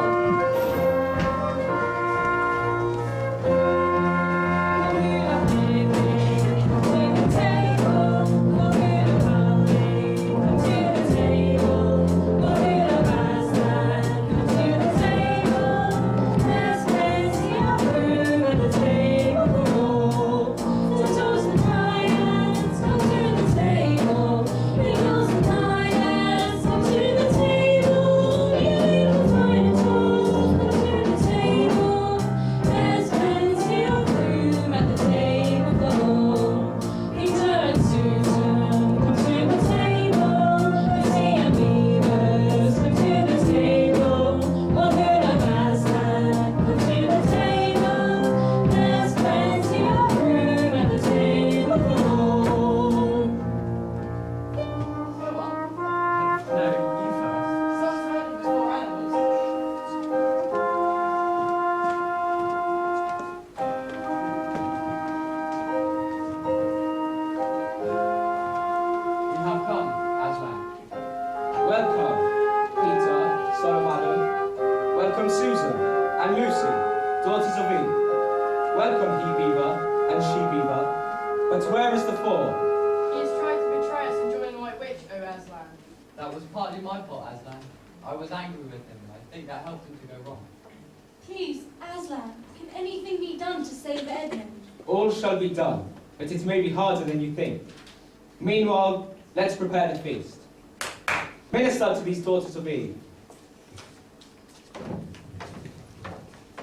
daughters of Eve. Welcome, he beaver and she beaver. But where is the four? He has tried to betray us and join the White Witch, O Aslan. That was partly my fault, Aslan. I was angry with him, and I think that helped him to go wrong. Please, Aslan, can anything be done to save Edmund? All shall be done, but it may be harder than you think. Meanwhile, let's prepare the feast. Minister to these daughters of Eve.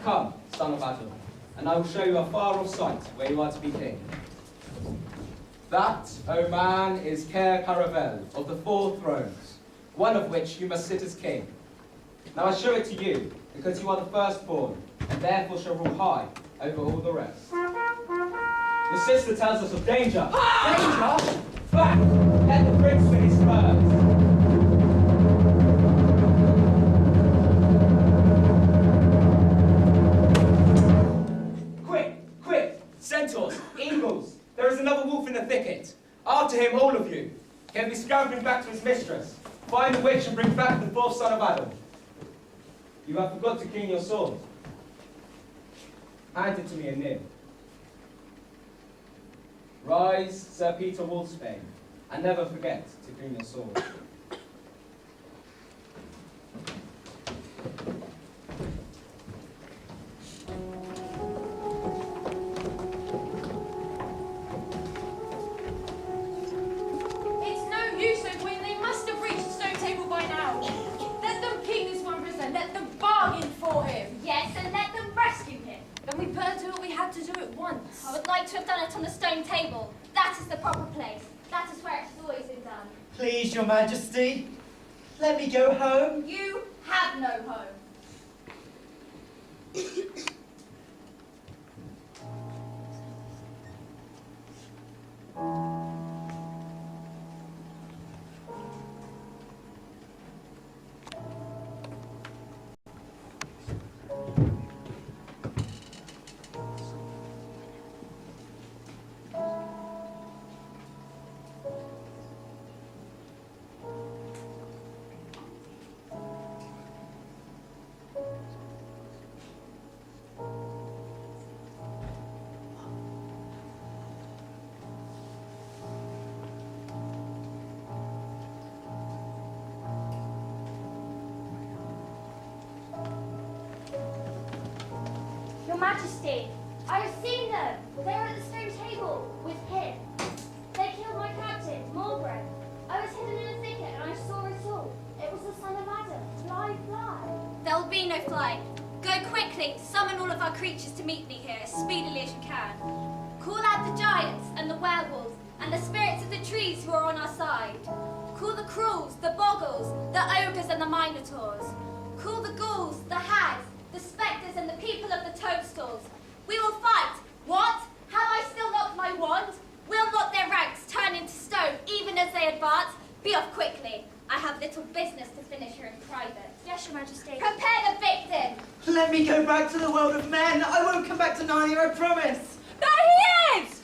Come, son of Adam, and I will show you a far-off sight where you are to be king. That, O man, is Cair Paravel of the 4 thrones, one of which you must sit as king. Now I show it to you, because you are the firstborn, and therefore shall rule high over all the rest. The sister tells us of danger. Danger? Back! Let the prince with his spurs. Centaurs, eagles, there is another wolf in the thicket. After him, all of you. He'll be scouring back to his mistress. Find the witch and bring back the 4th son of Adam. You have forgot to clean your sword. Hand it to me anew. Rise, Sir Peter Wolfsbane, and never forget to clean your sword. I would like to have done it on the stone table. That is the proper place. That is where it has always been done. Please, your majesty, let me go home. You have no home. Your Majesty, I have seen them. They were at the stone table with him. They killed my captain, Marlborough. I was hidden in a thicket and I saw it all. It was the son of Adam. Fly, fly. There will be no flying. Go quickly, summon all of our creatures to meet me here as speedily as you can. Call out the giants and the werewolves and the spirits of the trees who are on our side. Call the Krulls, the Boggles, the Ogres and the Minotaurs. Call the Ghouls, the Hags, the Spectres and the people of the Toadstools. We will fight. What? Have I still not my wand? Will not their ranks turn into stone even as they advance? Be off quickly. I have little business to finish here in private. Yes, Your Majesty. Prepare the victim. Let me go back to the world of men. I won't come back to Narnia, I promise. There he is!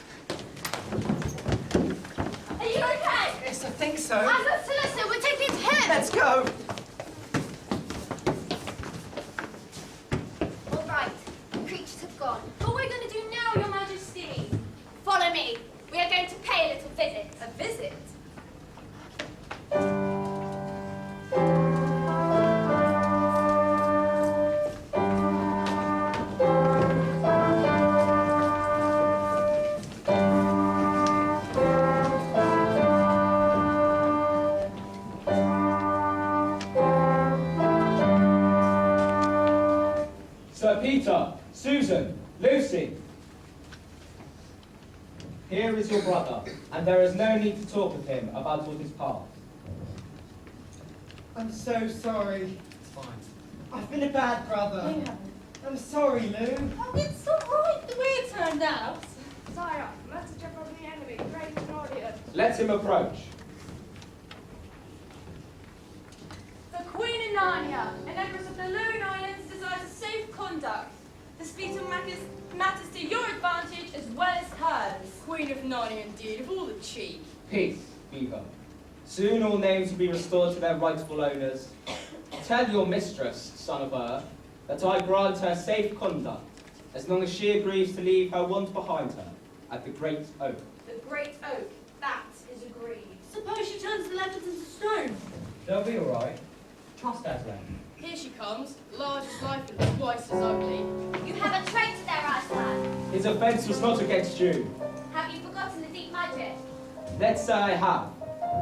Are you okay? Yes, I think so. As a solicitor, we're taking him. Let's go. All right, the creatures have gone. What are we going to do now, Your Majesty? Follow me. We are going to pay a little visit. A visit? Sir Peter, Susan, Lucy. Here is your brother, and there is no need to talk with him about what is past. I'm so sorry. It's fine. I've been a bad brother. No, you haven't. I'm sorry, Lou. Oh, it's all right the way it turned out. Sire, messenger from the enemy, ready for audience. Let him approach. The Queen of Narnia, an Empress of the Loon Islands, desires a safe conduct. The speech of matters to your advantage as well as hers. Queen of Narnia, indeed, of all the cheek. Peace, Beaver. Soon all names will be restored to their rightful owners. Tell your mistress, son of Earth, that I grant her safe conduct, as long as she agrees to leave her wand behind her at the Great Oak. The Great Oak, that is agreed. Suppose she turns the letters into stone. They'll be all right. Trust Aslan. Here she comes, large as life and twice as ugly. You have a traitor there, Aslan. His offence was not against you. Have you forgotten the deep magic? Let's say I have.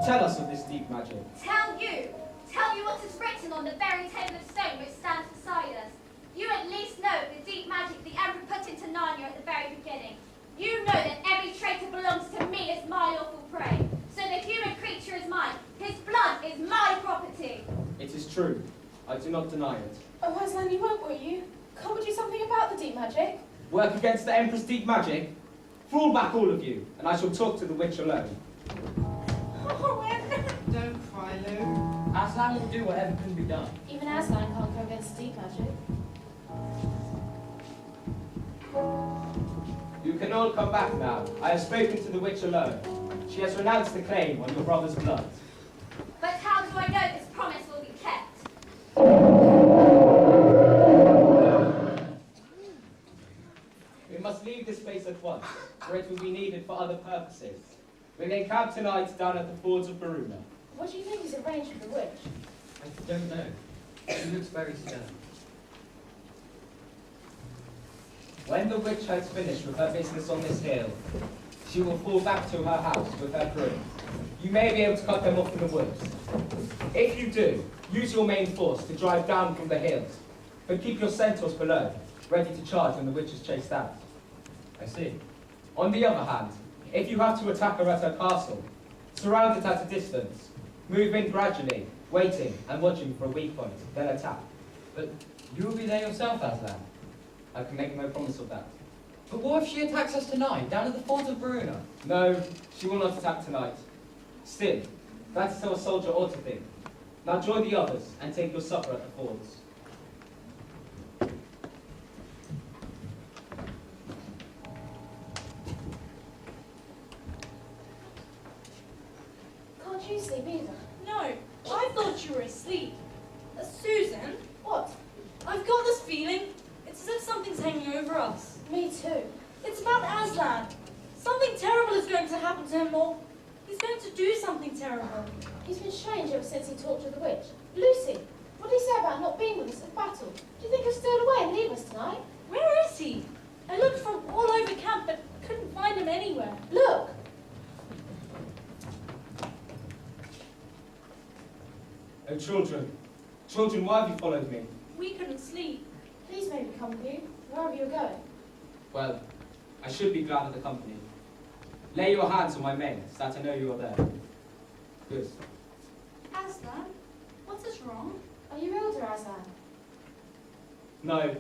Tell us of this deep magic. Tell you what is written on the very table of stone which stands beside us. You at least know the deep magic the Emperor put into Narnia at the very beginning. You know that every traitor belongs to me as my lawful prey. So the human creature is mine. His blood is my property. It is true. I do not deny it. Oh, Aslan, you won't, will you? Can't we do something about the deep magic? Work against the Emperor's deep magic? Fall back, all of you, and I shall talk to the witch alone. Don't cry, Lou. Aslan will do whatever can be done. Even Aslan can't go against deep magic. You can all come back now. I have spoken to the witch alone. She has renounced the claim on your brother's blood. But how do I know this promise will be kept? We must leave this place at once, for it will be needed for other purposes. We may camp tonight down at the fords of Baruna. What do you think is arranged with the witch? I don't know. She looks very stern. When the witch has finished with her business on this hill, she will fall back to her house with her crew. You may be able to cut them off in the woods. If you do, use your main force to drive down from the hills, but keep your centaurs below, ready to charge when the witch is chased out. I see. On the other hand, if you have to attack her at her castle, surround it at a distance. Move in gradually, waiting and watching for a weak point, then attack. But you will be there yourself, Aslan. I can make no promise of that. But what if she attacks us tonight, down at the fords of Baruna? No, she will not attack tonight. Still, that is how a soldier ought to think. Now join the others and take your supper at the fords. Can't you sleep either? No, I thought you were asleep. Susan, What? I've got this feeling. It's as if something's hanging over us. Me too. It's about Aslan. Something terrible is going to happen to him, or he's going to do something terrible. He's been strange ever since he talked to the witch. Lucy, what did he say about not being with us at battle? Do you think he'll steal away and leave us tonight? Where is he? I looked from all over camp, but couldn't find him anywhere. Look! Oh, children, children, why have you followed me? We couldn't sleep. Please may we come with you, wherever you're going. Well, I should be glad of the company. Lay your hands on my mane, so that I know you are there. Good. Aslan, what is wrong? Are you ill, dear Aslan? No,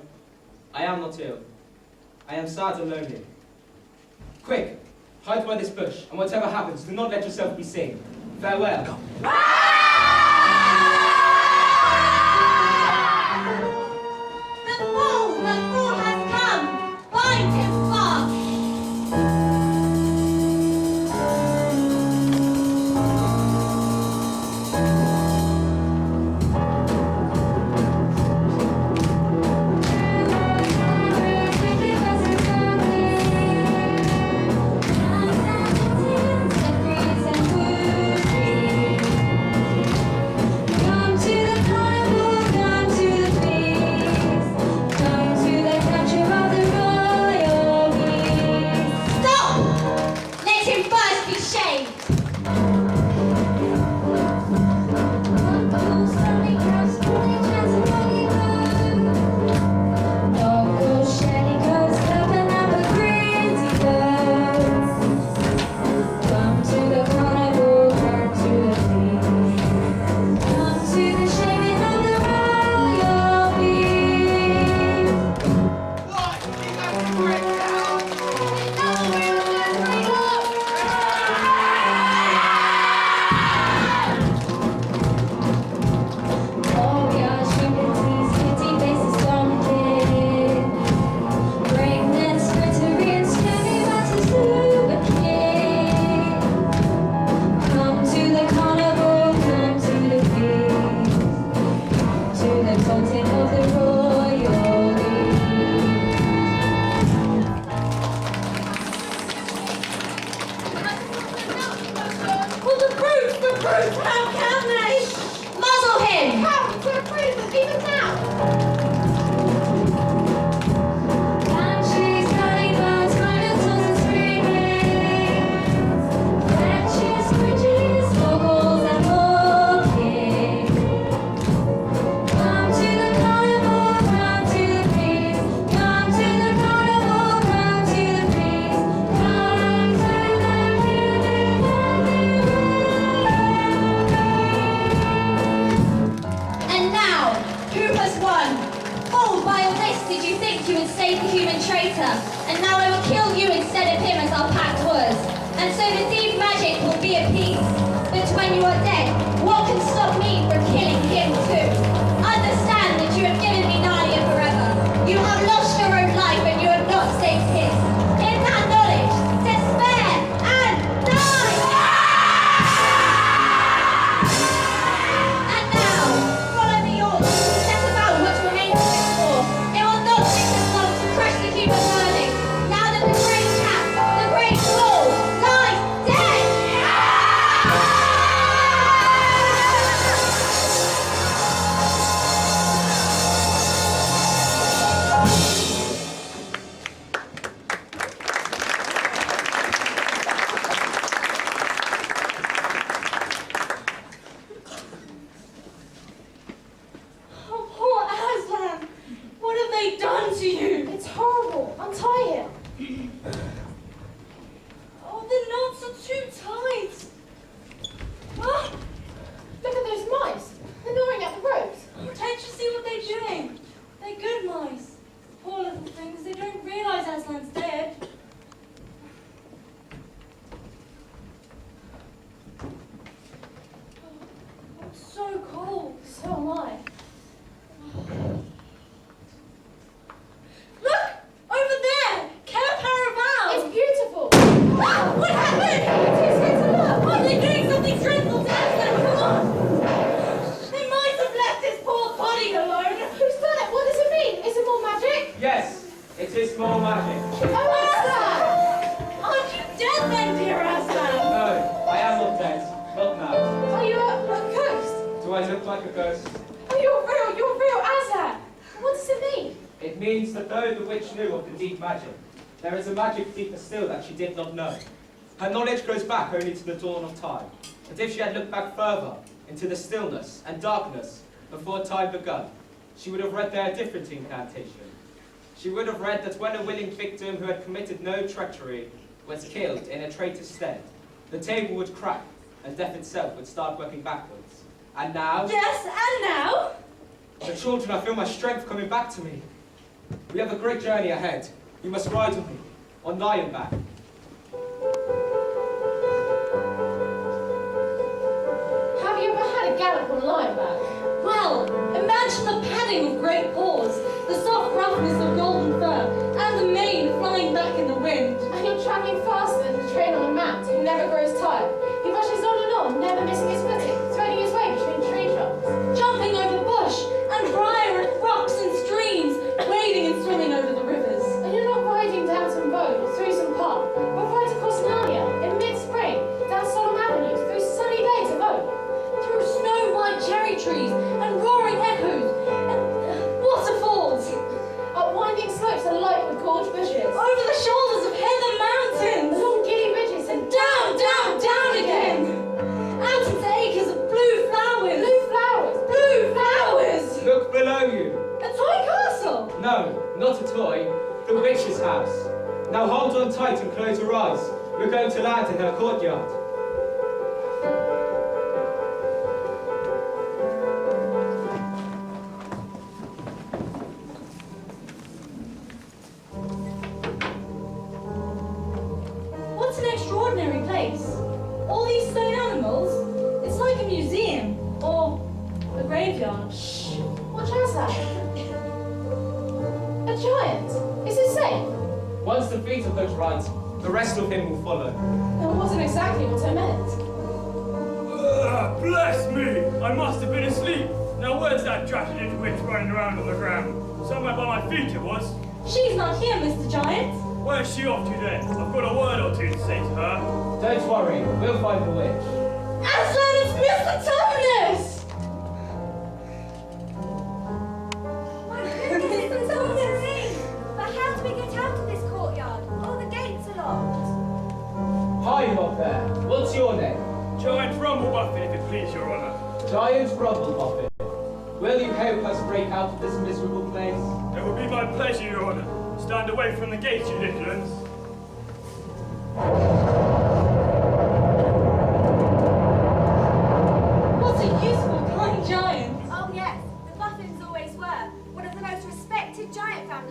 I am not ill. I am sad and lonely. Quick, hide by this bush, and whatever happens, do not let yourself be seen. Farewell. The fool has come! Bind him fast! did you think you would save the human traitor, and now I will kill you instead of him as our pact was. And so the deep magic will be appeased. But when you are dead, what can stop me from killing him too? Understand that you have given me Narnia forever. You have lost your own life and you have not saved his. In that knowledge, despair and die! And now, follow the orders. Set about what remains of this war. It will not take us long to crush the human herding. Now that the great cat, the great bull, lies dead! Oh, poor Aslan! What have they done to you? It's horrible. Untie him. Oh, the knots are too tight. Ah, Look at those mice. They're gnawing at the ropes. can't you see what they're doing? They're good mice. Poor little things, they don't realise Aslan's dead. Oh, I'm so cold. So am I. Look! Over there! Cair Paravel! It's beautiful. Ah, what happened? It's a look. Oh, they're doing something dreadful to Aslan! Come on! They might have left his poor body alone. Who's done it? What does it mean? Is it more magic? Yes, it is more magic. Oh, Aslan! Aren't you dead then, dear Aslan? No, I am not dead. Not now. Are you a ghost? Do I look like a ghost? Oh, you're real, Aslan. What does it mean? It means that though the witch knew of the deep magic, there is a magic deeper still that she did not know. Her knowledge goes back only to the dawn of time. But if she had looked back further, into the stillness and darkness before time begun, she would have read there a different incantation. She would have read that when a willing victim who had committed no treachery was killed in a traitor's stead, the table would crack and death itself would start working backwards. And now... Yes, and now? The children, I feel my strength coming back to me. We have a great journey ahead. You must ride with me, on lion back. Have you ever had a gallop on lineback? Well, imagine the padding of great paws, the soft roughness of golden fur, and the mane flying back in the wind. And you're travelling faster than the train on a mount who never grows tired. He rushes on and on, never missing his footing, threading his way between tree trunks. Jumping over bush and briar and rocks and streams, wading and swimming over the rivers. And you're not riding down some road or through some park, but right across Narnia in mid-spring, down solemn avenues, through sunny glades of oak. Through snow-white cherry trees and roaring echoes and waterfalls. Up winding slopes alight with gorge bushes. Over the shoulders of heather mountains. Along giddy ridges and Down, down, down again. Out into acres of blue flowers. blue flowers. Blue flowers. Look below you. A toy castle. No, not a toy. The witch's house. Now hold on tight and close your eyes. We're going to land in her courtyard. What an extraordinary place. All these stone animals. It's like a museum or a graveyard. Shh! Watch outside. A giant. Is it safe? Once the feet of those right, the rest of him will follow. That wasn't exactly what I meant. Bless me! I must have been asleep. Now where's that dratted little witch running around on the ground? Somewhere by my feet it was. She's not here, Mr. Giant. Where's she off to then? I've got a word or two to say to her. Don't worry, we'll find the witch. Aslan, it's Mr. Terminus! My goodness, it's all serene. But how do we get out of this courtyard? All the gates are locked. Hi, you up there. What's your name? Giant Rumblebuffet, if it please your honour. Giant Rumblebuffet. Will you help us break out of this miserable place? It will be my pleasure, your honour. Stand away from the gates, you little uns. What a useful, kind giant. Oh yes, the Buffins always were. One of the most respected giant families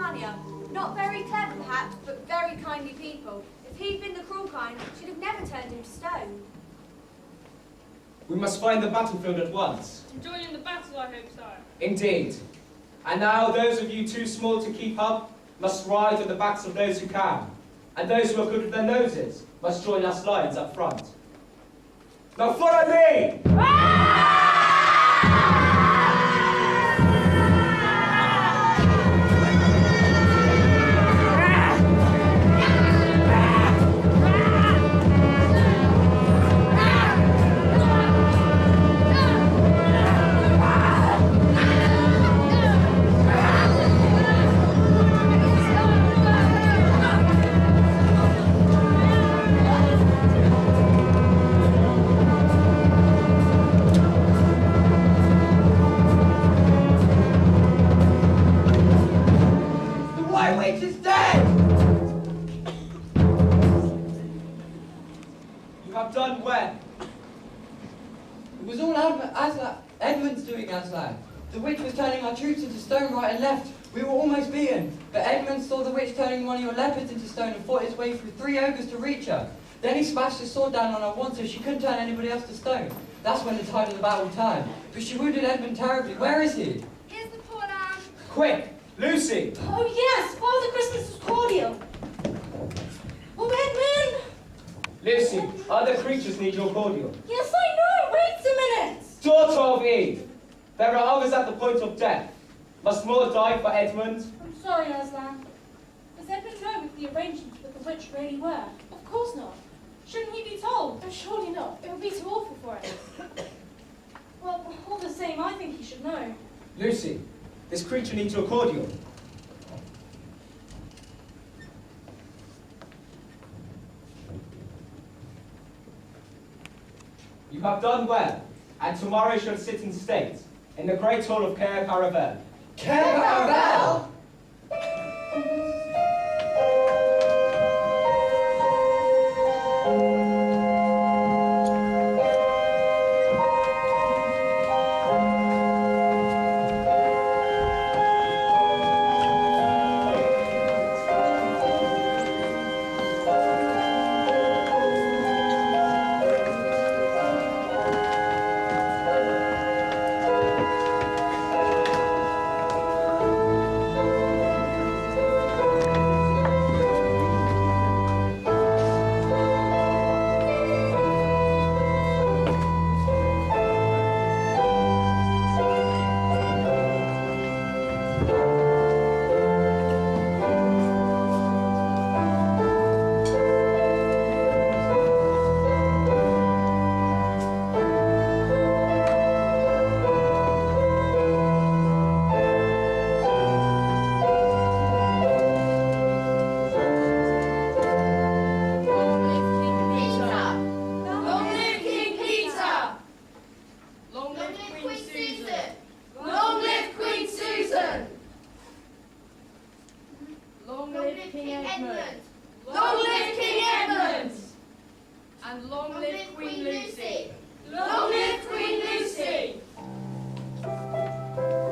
Narnia. Not very clever, perhaps, but very kindly people. If he'd been the cruel kind, she'd have never turned him to stone. We must find the battlefield at once. And join in the battle, I hope, sire. Indeed. And now those of you too small to keep up must ride on the backs of those who can. And those who are good with their noses must join us lions up front. Now follow me! Edmund's doing, Aslan. The witch was turning our troops into stone right and left. We were almost beaten, but Edmund saw the witch turning one of your leopards into stone and fought his way through 3 ogres to reach her. Then he smashed his sword down on her once so she couldn't turn anybody else to stone. That's when the tide of the battle turned. But she wounded Edmund terribly. Where is he? Here's the poor lamb. Quick! Lucy! Oh yes, Father Christmas was cordial. Oh, Edmund! Lucy, other creatures need your cordial. Yes, I know. Wait a minute. Daughter of Eve, there are others at the point of death. Must more die for Edmund? I'm sorry, Aslan. Does Edmund know if the arrangements with the witch really were? Of course not. Shouldn't he be told? Oh, surely not. It would be too awful for him. Well, all the same, I think he should know. Lucy, this creature needs your cordial. You have done well, and tomorrow shall sit in state in the great hall of Cair Paravel. Cair Paravel?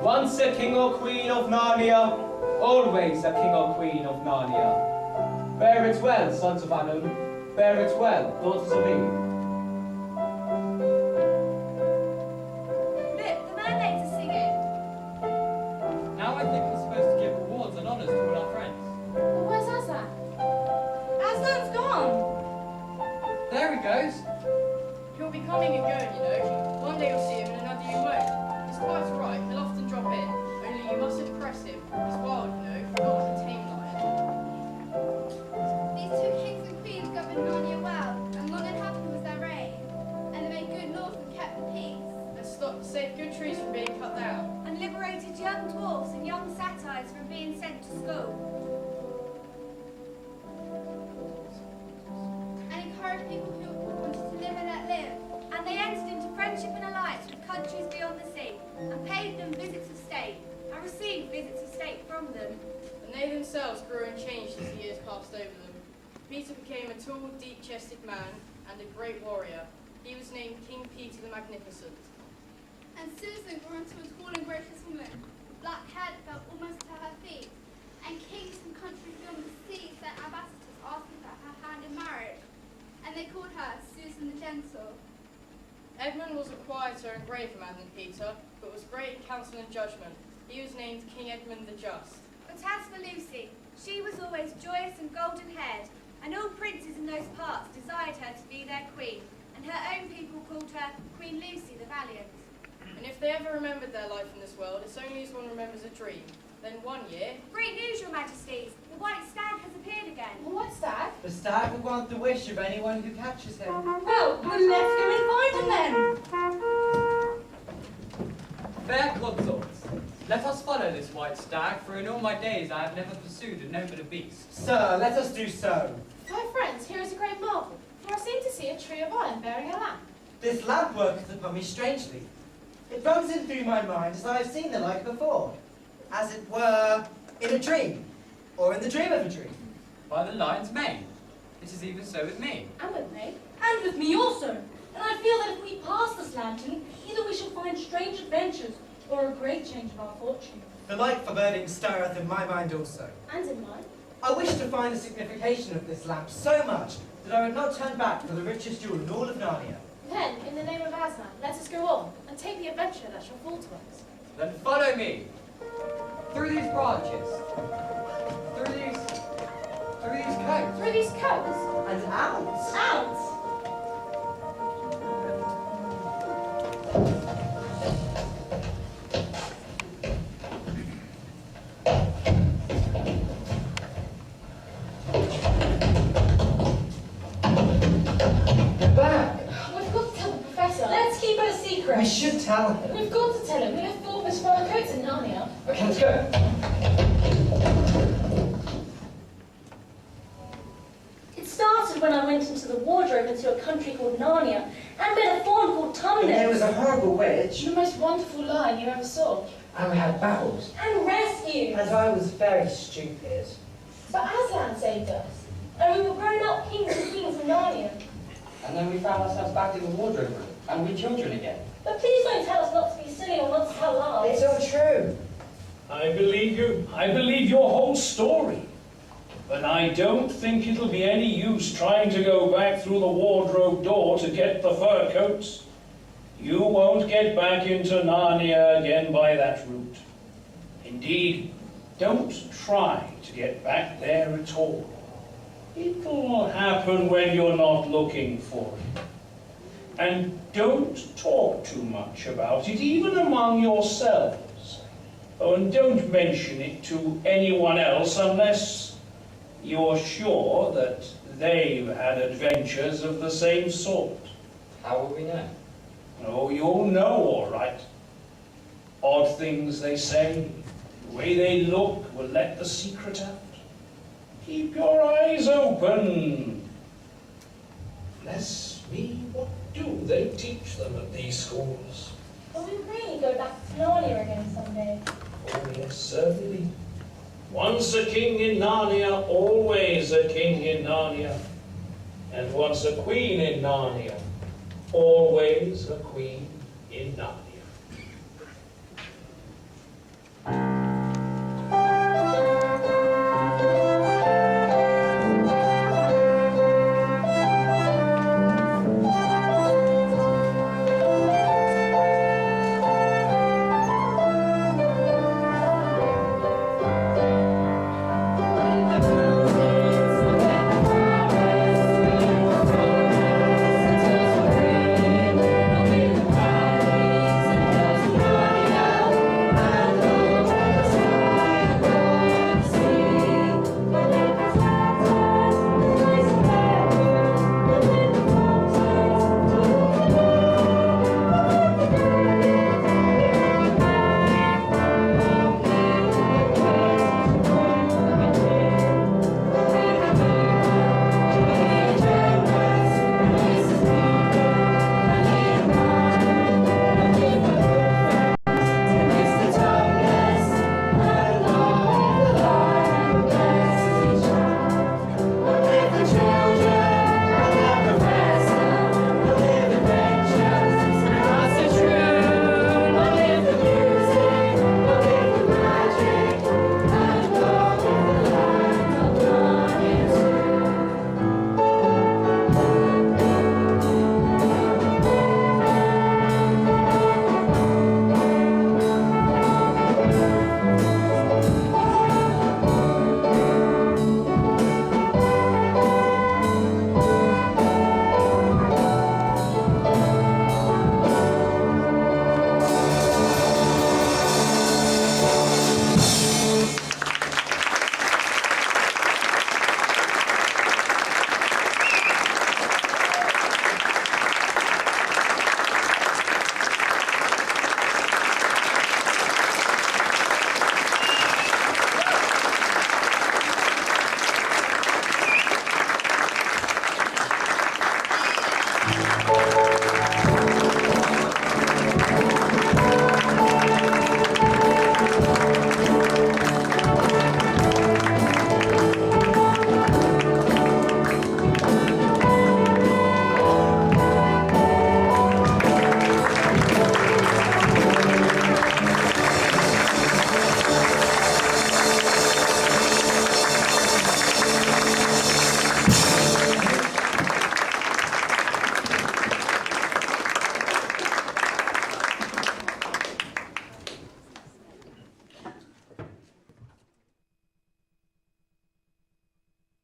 Once a king or queen of Narnia, always a king or queen of Narnia. Bear it well, sons of Adam, bear it well, daughters of Eve. Look, the mermaids are singing. Now I think we're supposed to give rewards and honours to all our friends. Well, where's Aslan? Aslan's gone. There he goes. He'll be coming and going, you know. One day you'll see him and another you won't. He's quite right. He'll often drop in. Only you mustn't press him. He's wild, you know. Not like a tame lion. These 2 kings and queens governed Narnia well, and long and happy was their reign. And they made good laws and kept the peace. And saved good trees from being cut down. And liberated young dwarfs and young satyrs from being sent to school. And encouraged people who wanted to live and let live. And they entered into friendship and alliance with countries beyond the sea, and paid them visits of state, and received visits of state from them. And they themselves grew and changed as the years passed over them. Peter became a tall, deep-chested man and a great warrior. He was named King Peter the Magnificent. And Susan grew into a tall and gracious woman. Black hair fell almost to her feet. And mightier and braver man than Peter, but was great in counsel and judgment. He was named King Edmund the Just. But as for Lucy, she was always joyous and golden-haired, and all princes in those parts desired her to be their queen, and her own people called her Queen Lucy the Valiant. And if they ever remembered their life in this world, it's only as one remembers a dream. Then one year... Great news, your majesties! The white stag has appeared again. The white stag? The stag will grant the wish of anyone who catches him. Well, let's go and find him then. Fair consorts, let us follow this white stag, for in all my days I have never pursued a nobler beast. Sir, let us do so. My friends, here is a great marvel, for I seem to see a tree of iron bearing a lamp. This lamp worketh upon me strangely. It runs in through my mind as I have seen the like before, as it were in a dream, or in the dream of a dream. By the lion's mane, it is even so with me. And with me. And with me also. And I feel that if we pass this lantern, either we shall find strange adventures or a great change of our fortune. The like foreboding stirreth in my mind also. And in mine. I wish to find the signification of this lamp so much that I would not turn back for the richest jewel in all of Narnia. Then, in the name of Aslan, let us go on, and take the adventure that shall fall to us. Then follow me. Through these branches. Through these coats. Through these coats? And out. Out! They're back. We've got to tell the professor. Let's keep it a secret. We should tell him. We've got to tell him. We left all of his fur coats in Narnia. Okay, let's go. It started when I went into the wardrobe into a country called Narnia and met a fawn called And there was Tumnus. a horrible witch. The most wonderful lion you ever saw. And we had battles. And rescues. And I was very stupid. But Aslan saved us. And we were grown-up kings and queens of Narnia. And then we found ourselves back in the wardrobe room, and we children again. But please don't tell us not to be silly or not to tell lies. It's all true. I believe you. I believe your whole story. But I don't think it'll be any use trying to go back through the wardrobe door to get the fur coats. You won't get back into Narnia again by that route. Indeed, don't try to get back there at all. It'll happen when you're not looking for it. And don't talk too much about it, even among yourselves. Oh, and don't mention it to anyone else unless you're sure that they've had adventures of the same sort. How will we know? Oh, you'll know all right. Odd things they say, the way they look will let the secret out. Keep your eyes open. Bless me, what do they teach them at these schools? Will we really go back to Narnia again someday? Oh, yes, certainly. Once a king in Narnia, always a king in Narnia. And once a queen in Narnia, always a queen in Narnia.